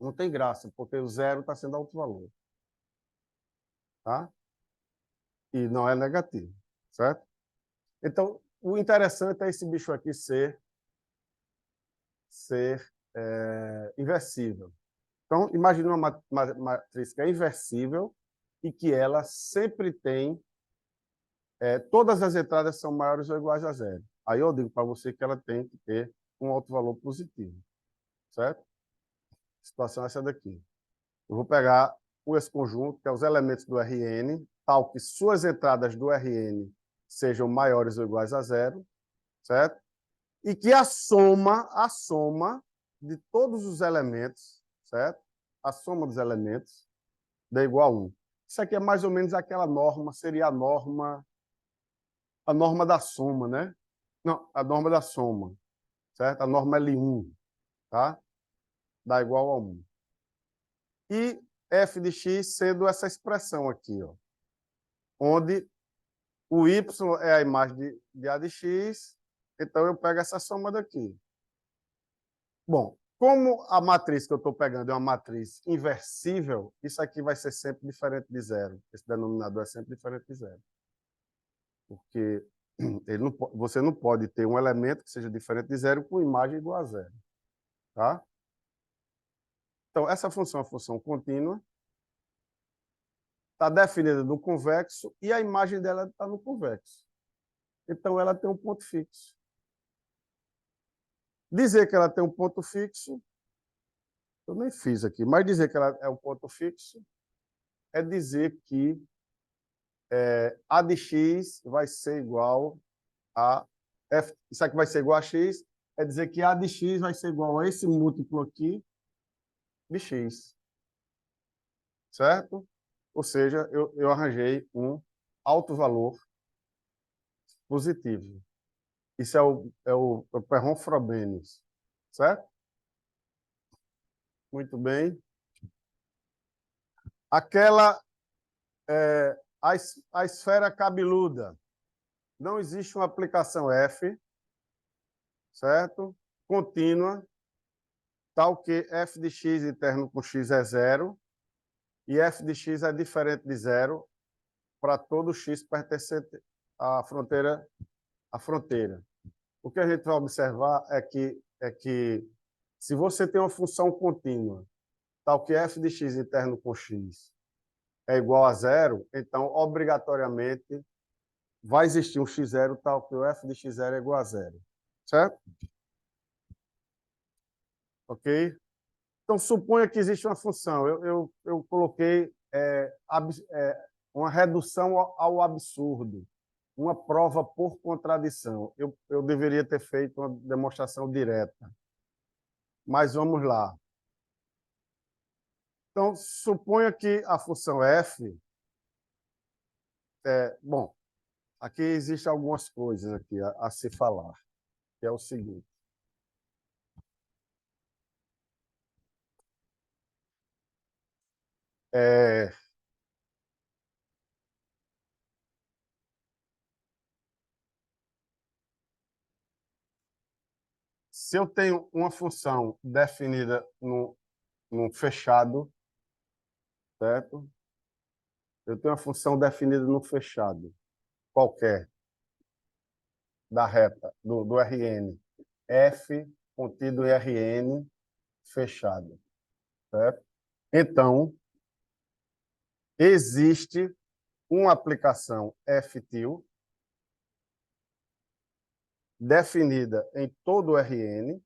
não tem graça, porque o 0 está sendo alto valor. Tá? E não é negativo, certo? Então, o interessante é esse bicho aqui ser inversível. Então, imagine uma matriz que é inversível e que ela sempre tem todas as entradas são maiores ou iguais a zero. Aí eu digo para você que ela tem que ter um autovalor positivo, certo? A situação é essa daqui. Eu vou pegar esse conjunto, que é os elementos do Rn, tal que suas entradas do Rn sejam maiores ou iguais a zero, certo? E que a soma de todos os elementos, certo? A soma dos elementos dá igual a 1. Isso aqui é mais ou menos aquela norma, seria a norma da soma, né? Não, a norma da soma, certo? A norma L1, tá? Dá igual a 1. E f de x sendo essa expressão aqui, ó, onde o y é a imagem de a de x, então eu pego essa soma daqui. Bom, como a matriz que eu estou pegando é uma matriz inversível, isso aqui vai ser sempre diferente de zero. Esse denominador é sempre diferente de zero. Porque você não pode ter um elemento que seja diferente de zero com imagem igual a zero. Tá? Então, essa função é uma função contínua, está definida no convexo e a imagem dela está no convexo. Então, ela tem um ponto fixo. Dizer que ela tem um ponto fixo, eu nem fiz aqui, mas dizer que ela é um ponto fixo é dizer que a de x vai ser igual a f. Isso aqui vai ser igual a x, é dizer que a de x vai ser igual a esse múltiplo aqui de x. Certo? Ou seja, eu arranjei um alto valor positivo. Isso é o Perron-Frobenius. Certo? Muito bem. Aquela, a esfera cabeluda. Não existe uma aplicação F, certo? Contínua, tal que f de x interno com x é zero, e f de x é diferente de zero para todo x pertencente à fronteira. O que a gente vai observar é que se você tem uma função contínua, tal que f de x interno com x é igual a zero, então, obrigatoriamente, vai existir um x0 tal que o f de x0 é igual a zero. Certo? Ok? Então, suponha que existe uma função. Eu coloquei uma redução ao absurdo, uma prova por contradição. Eu deveria ter feito uma demonstração direta. Mas vamos lá. Então, suponha que a função f... bom, aqui existem algumas coisas aqui a se falar, que é o seguinte. Se eu tenho uma função definida num fechado, certo? Eu tenho uma função definida no fechado, qualquer, da reta, do Rn. F contido em Rn fechado. Certo? Então, existe uma aplicação F-til definida em todo o Rn,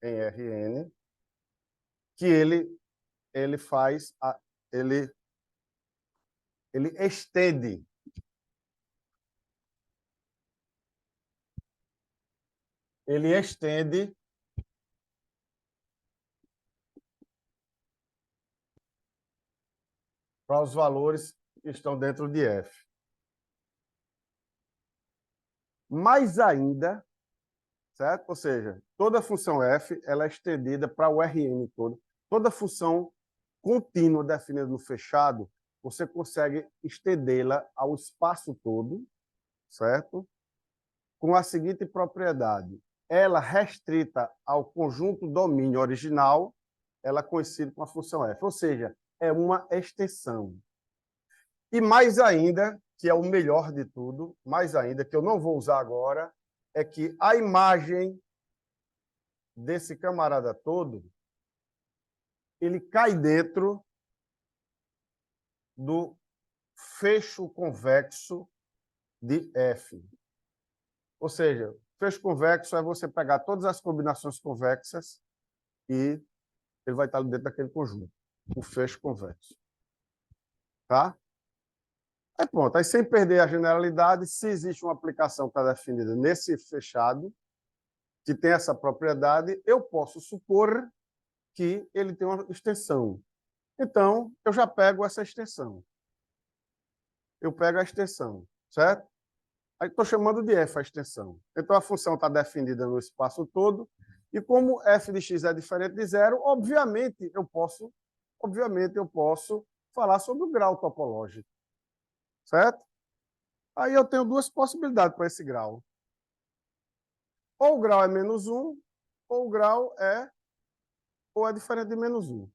em Rn, que ele faz, ele estende para os valores que estão dentro de F. Mais ainda, certo? Ou seja, toda função f ela é estendida para o Rn todo. Toda função contínua definida no fechado, você consegue estendê-la ao espaço todo, certo? Com a seguinte propriedade. Ela restrita ao conjunto domínio original, ela é conhecida como a função f. Ou seja, é uma extensão. E mais ainda, que é o melhor de tudo, mais ainda, que eu não vou usar agora, é que a imagem desse camarada todo, ele cai dentro do fecho convexo de F. Ou seja, fecho convexo é você pegar todas as combinações convexas e ele vai estar dentro daquele conjunto, o fecho convexo. Tá? Aí pronto, aí sem perder a generalidade, se existe uma aplicação que está definida nesse fechado, que tem essa propriedade, eu posso supor que ele tem uma extensão. Então, eu já pego essa extensão. Eu pego a extensão, certo? Aí estou chamando de f a extensão. Então, a função está definida no espaço todo, e como f de x é diferente de zero, obviamente eu posso falar sobre o grau topológico, certo? Aí eu tenho duas possibilidades para esse grau. Ou o grau é -1, ou o grau é diferente de -1.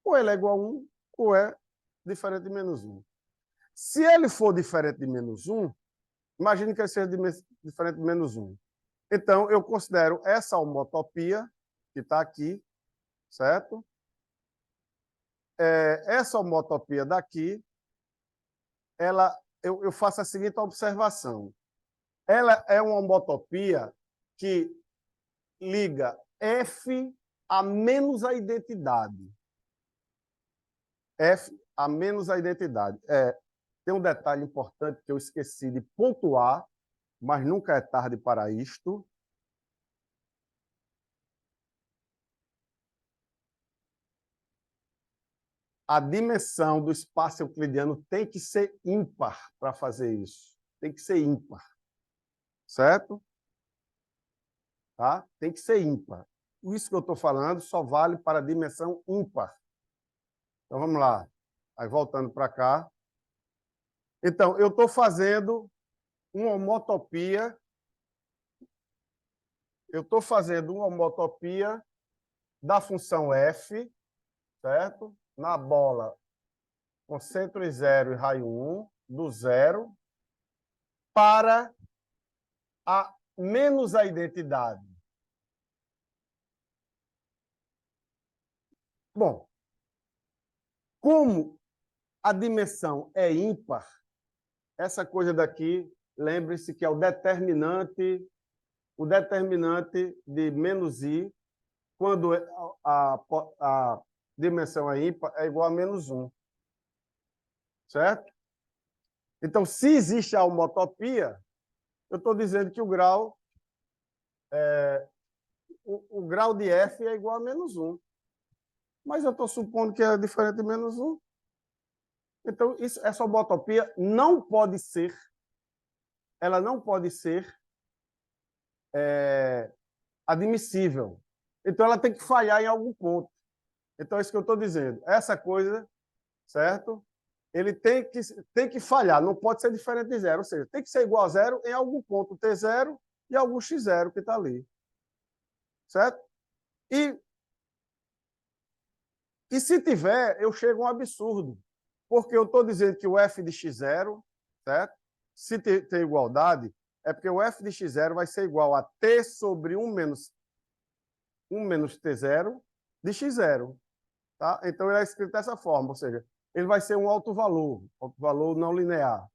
Ou ele é igual a 1, ou é diferente de -1. Se ele for diferente de -1, imagine que ele seja diferente de -1. Então, eu considero essa homotopia, que está aqui, certo? Essa homotopia daqui, eu faço a seguinte observação. Ela é uma homotopia que liga F a menos a identidade. F a menos a identidade. Tem um detalhe importante que eu esqueci de pontuar, mas nunca é tarde para isto. A dimensão do espaço euclidiano tem que ser ímpar para fazer isso. Tem que ser ímpar. Certo? Tá? Tem que ser ímpar. Isso que eu estou falando só vale para a dimensão ímpar. Então, vamos lá. Aí, voltando para cá. Então, eu estou fazendo uma homotopia. Eu estou fazendo uma homotopia da função f, certo? Na bola com centro em 0 e raio 1, do 0, para a menos a identidade. Bom, como a dimensão é ímpar, essa coisa daqui, lembre-se que é o determinante de menos i, quando a dimensão é ímpar, é igual a -1. Certo? Então, se existe a homotopia, eu estou dizendo que o grau de f é igual a -1. Mas eu estou supondo que é diferente de -1. Então, essa homotopia não pode ser, ela não pode ser admissível. Então, ela tem que falhar em algum ponto. Então, é isso que eu estou dizendo. Essa coisa, certo? Ele tem que falhar, não pode ser diferente de zero. Ou seja, tem que ser igual a zero em algum ponto t0 e algum x0 que está ali. Certo? E se tiver, eu chego a um absurdo. Porque eu estou dizendo que o f de x0, certo? Se tem igualdade, é porque o f de x0 vai ser igual a t sobre 1 menos t0 de x0. Tá? Então, ele é escrito dessa forma, ou seja, ele vai ser um alto valor não linear.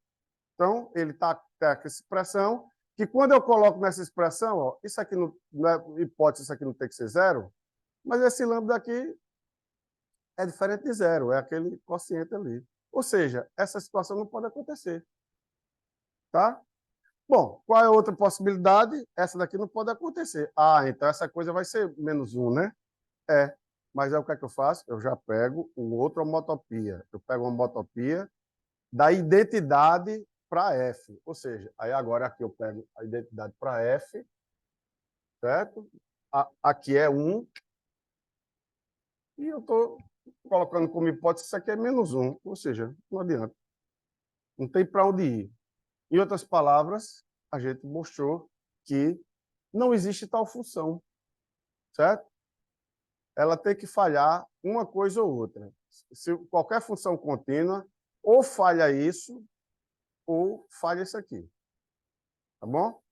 Então, ele está com essa expressão, que quando eu coloco nessa expressão, ó, isso aqui não é hipótese, isso aqui não tem que ser zero, mas esse lambda aqui é diferente de zero, é aquele quociente ali. Ou seja, essa situação não pode acontecer. Tá? Bom, qual é a outra possibilidade? Essa daqui não pode acontecer. Ah, então essa coisa vai ser -1, né? Mas aí o que é que eu faço? Eu já pego um outro homotopia. Eu pego uma homotopia da identidade para F. Ou seja, aí agora aqui eu pego a identidade para F, certo? Aqui é 1. E eu estou colocando como hipótese isso aqui é -1. Ou seja, não adianta. Não tem para onde ir. Em outras palavras, a gente mostrou que não existe tal função, certo? Ela tem que falhar uma coisa ou outra. Se qualquer função contínua, ou falha isso, ou falha isso aqui. Tá bom?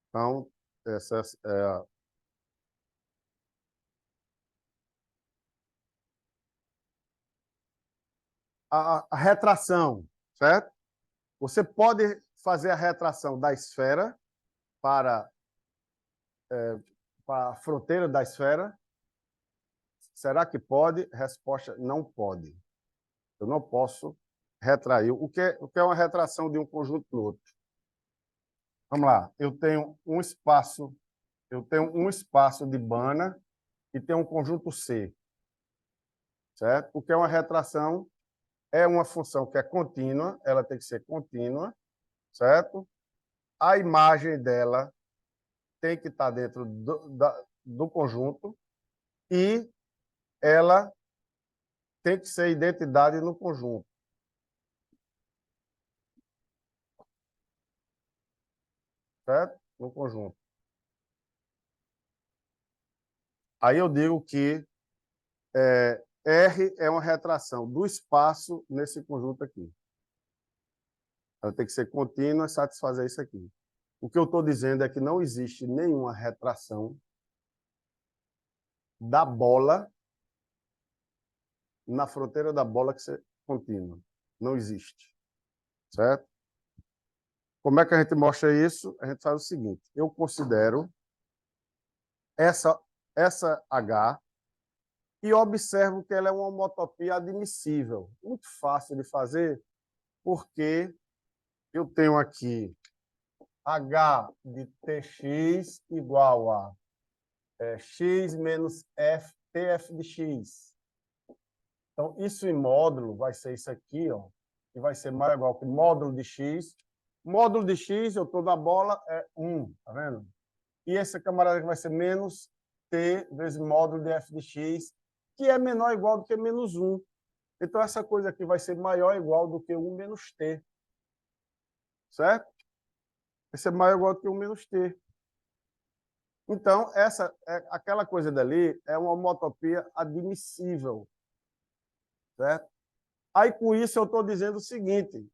Então, essa é a retração, certo? Você pode fazer a retração da esfera para a fronteira da esfera? Será que pode? Resposta: não pode. Eu não posso retrair. O que é uma retração de um conjunto no outro? Vamos lá. Eu tenho um espaço de Banach e tenho um conjunto C. Certo? O que é uma retração? É uma função que é contínua, ela tem que ser contínua, certo? A imagem dela tem que estar dentro do conjunto e ela tem que ser identidade no conjunto. Certo? No conjunto. Aí eu digo que R é uma retração do espaço nesse conjunto aqui. Ela tem que ser contínua e satisfazer isso aqui. O que eu estou dizendo é que não existe nenhuma retração da bola na fronteira da bola que seja contínua. Não existe. Certo? Como é que a gente mostra isso? A gente faz o seguinte. Eu considero essa H e observo que ela é uma homotopia admissível. Muito fácil de fazer, porque eu tenho aqui H de Tx igual a x menos f, Tf de x. Então, isso em módulo vai ser isso aqui, ó, que vai ser mais igual que módulo de x. Módulo de x, eu estou na bola, é 1, tá vendo? E esse camarada que vai ser menos t vezes módulo de f de x, que é menor ou igual do que menos 1. Então, essa coisa aqui vai ser maior ou igual do que 1 menos t. Certo? Vai ser maior ou igual do que 1 menos t. Então, aquela coisa dali é uma homotopia admissível. Certo? Aí, com isso, eu estou dizendo o seguinte.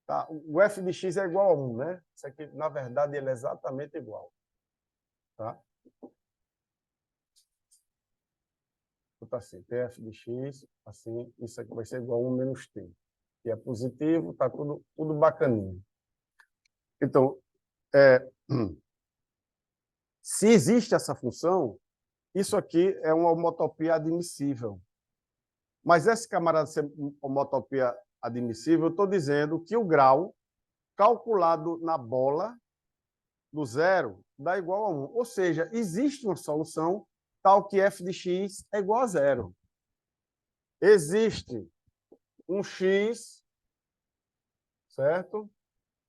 Tá? O f de x é igual a 1, né? Isso aqui, na verdade, ele é exatamente igual. Tá? Então, assim, tf de x, assim, isso aqui vai ser igual a 1 menos t. Que é positivo, tá tudo bacaninho. Então, se existe essa função, isso aqui é uma homotopia admissível. Mas esse camarada ser homotopia admissível, eu estou dizendo que o grau calculado na bola do zero dá igual a 1. Ou seja, existe uma solução tal que f de x é igual a zero. Existe um x, certo?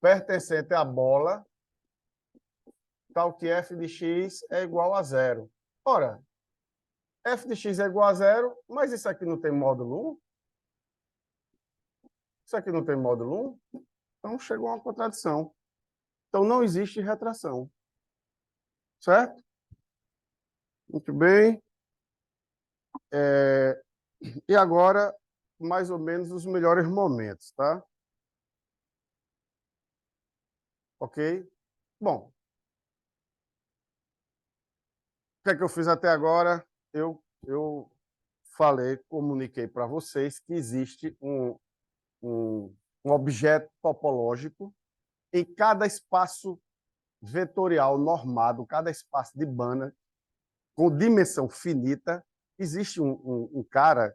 Pertencente à bola, tal que f de x é igual a zero. Ora, f de x é igual a zero, mas isso aqui não tem módulo 1? Isso aqui não tem módulo 1? Então, chegou a uma contradição. Então, não existe retração. Certo? Muito bem. E agora, mais ou menos, os melhores momentos, tá? Ok? Bom, o que é que eu fiz até agora? Eu falei, comuniquei para vocês que existe um objeto topológico em cada espaço vetorial normado, cada espaço de Banach, com dimensão finita, existe um cara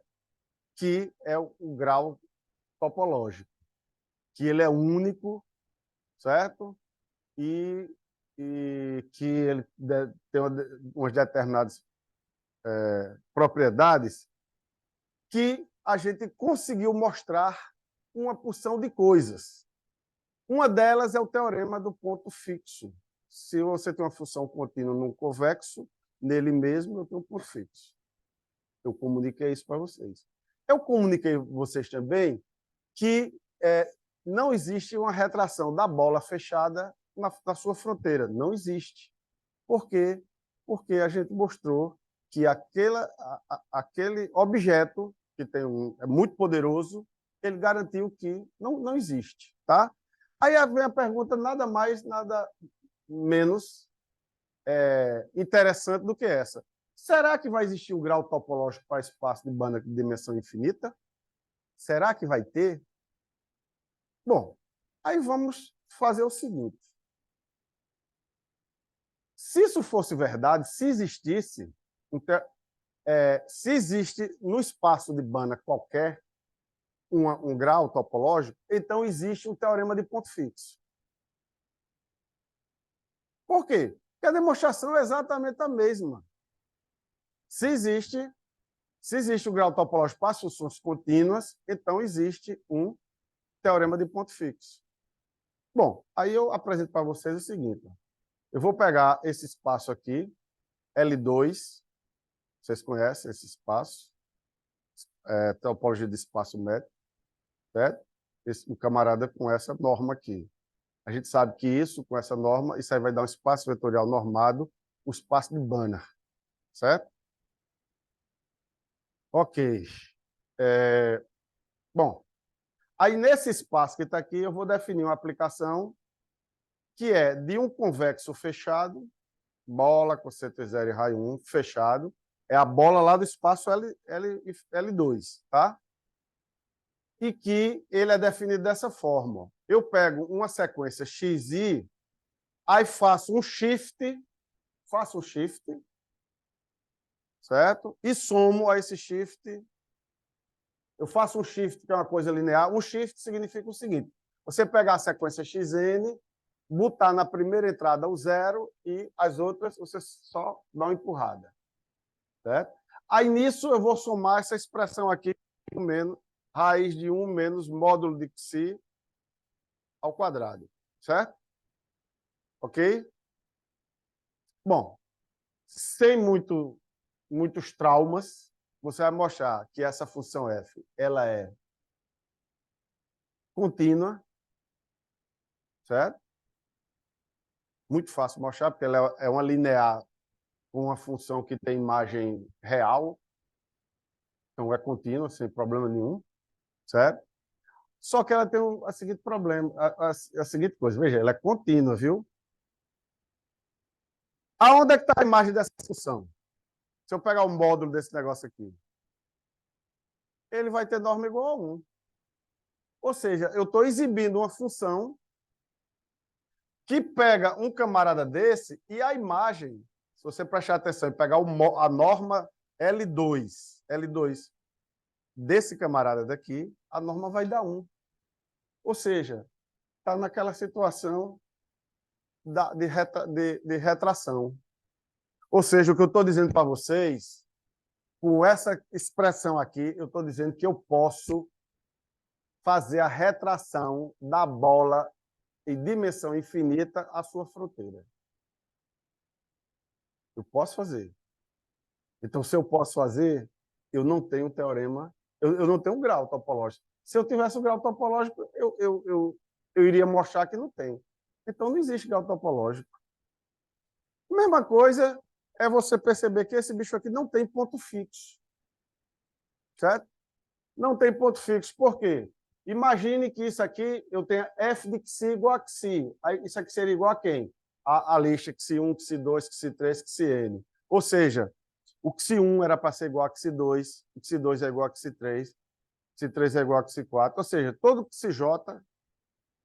que é o grau topológico, que ele é único, certo? E que ele tem umas determinadas propriedades que a gente conseguiu mostrar uma porção de coisas. Uma delas é o teorema do ponto fixo. Se você tem uma função contínua num convexo, nele mesmo eu tenho um ponto fixo. Eu comuniquei isso para vocês. Eu comuniquei a vocês também que não existe uma retração da bola fechada na sua fronteira. Não existe. Por quê? Porque a gente mostrou que aquele objeto, que é muito poderoso, ele garantiu que não existe. Tá? Aí vem a pergunta, nada mais, nada menos, interessante do que essa. Será que vai existir um grau topológico para espaço de Banach de dimensão infinita? Será que vai ter? Bom, aí vamos fazer o seguinte. Se isso fosse verdade, se existisse, se existe no espaço de Banach qualquer um grau topológico, então existe um teorema de ponto fixo. Por quê? Porque a demonstração é exatamente a mesma. Se existe o grau topológico para as funções contínuas, então existe um teorema de ponto fixo. Bom, aí eu apresento para vocês o seguinte. Eu vou pegar esse espaço aqui, L2, vocês conhecem esse espaço, topologia de espaço métrico, certo? Um camarada com essa norma aqui. A gente sabe que isso, com essa norma, isso aí vai dar um espaço vetorial normado, o espaço de Banach, certo? Ok. Bom, aí nesse espaço que está aqui, eu vou definir uma aplicação que é de um convexo fechado, bola com CT0 e raio 1 fechado, é a bola lá do espaço L2, tá? E que ele é definido dessa forma. Eu pego uma sequência xi, aí faço um shift, certo? E somo a esse shift. Eu faço um shift, que é uma coisa linear. Um shift significa o seguinte: você pegar a sequência xn, botar na primeira entrada o zero e as outras você só dá uma empurrada. Certo? Aí nisso eu vou somar essa expressão aqui, menos raiz de 1 menos módulo de xi ao quadrado. Certo? Ok? Bom, sem muitos traumas, você vai mostrar que essa função f ela é contínua, certo? Muito fácil mostrar, porque ela é uma linear com uma função que tem imagem real, então é contínua, sem problema nenhum, certo? Só que ela tem a seguinte problema, a seguinte coisa, veja, ela é contínua, viu? Aonde é que está a imagem dessa função? Se eu pegar o módulo desse negócio aqui, ele vai ter norma igual a 1. Ou seja, eu estou exibindo uma função que pega um camarada desse e a imagem, se você prestar atenção e pegar a norma L2 desse camarada daqui, a norma vai dar 1. Ou seja, está naquela situação de retração. Ou seja, o que eu estou dizendo para vocês, com essa expressão aqui, eu estou dizendo que eu posso fazer a retração da bola em dimensão infinita à sua fronteira. Eu posso fazer. Então, se eu posso fazer, eu não tenho um teorema, eu não tenho um grau topológico. Se eu tivesse um grau topológico, eu iria mostrar que não tem. Então, não existe grau topológico. A mesma coisa é você perceber que esse bicho aqui não tem ponto fixo. Certo? Não tem ponto fixo. Por quê? Imagine que isso aqui eu tenha f de xi igual a xi. Aí, isso aqui seria igual a quem? A lista xi1, xi2, xi3, xn. Ou seja, o xi1 era para ser igual a xi2, o xi2 é igual a xi3, xi3 é igual a xi4. Ou seja, todo xj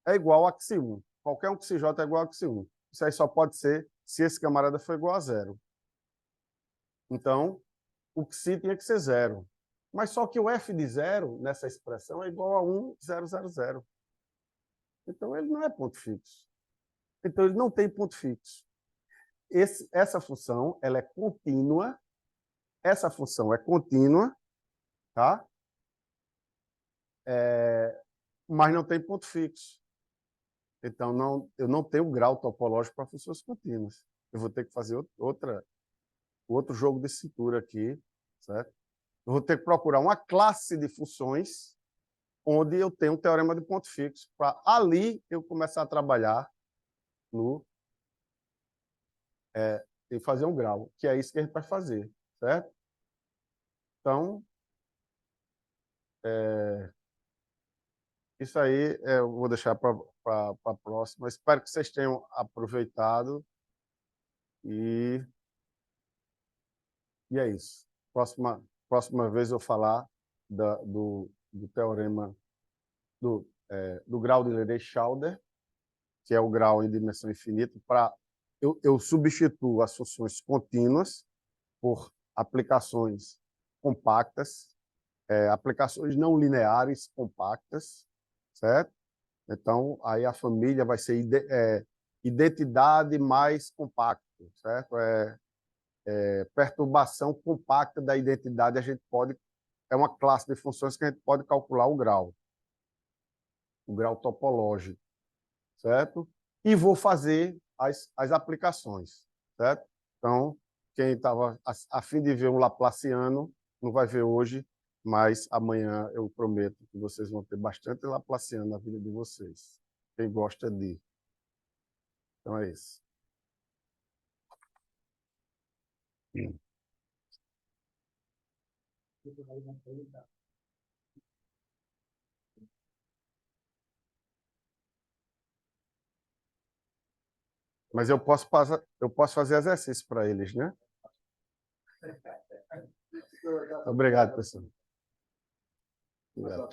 é igual a xi1. Qualquer um xj é igual a xi1. Isso aí só pode ser se esse camarada for igual a zero. Então, o xi tinha que ser zero. Mas só que o f de zero, nessa expressão, é igual a 1, 0, 0, 0. Então, ele não é ponto fixo. Então, ele não tem ponto fixo. Essa função ela é contínua. Essa função é contínua, tá? Mas não tem ponto fixo. Então, eu não tenho grau topológico para funções contínuas. Eu vou ter que fazer outro jogo de cintura aqui, certo? Eu vou ter que procurar uma classe de funções onde eu tenho um teorema de ponto fixo, para ali eu começar a trabalhar em fazer um grau, que é isso que a gente vai fazer, certo? Então, isso aí eu vou deixar para a próxima. Espero que vocês tenham aproveitado. E é isso. Próxima vez eu falar do teorema do grau de Leray-Schauder, que é o grau em dimensão infinita, eu substituo as funções contínuas por aplicações compactas, aplicações não lineares compactas, certo? Então, aí a família vai ser identidade mais compacto, certo? Perturbação compacta da identidade, é uma classe de funções que a gente pode calcular o grau topológico, certo? E vou fazer as aplicações, certo? Então, quem estava a fim de ver um laplaciano não vai ver hoje, mas amanhã eu prometo que vocês vão ter bastante laplaciano na vida de vocês. Quem gosta de. Então é isso. Mas eu posso fazer exercício para eles, né? Obrigado, pessoal. Obrigado.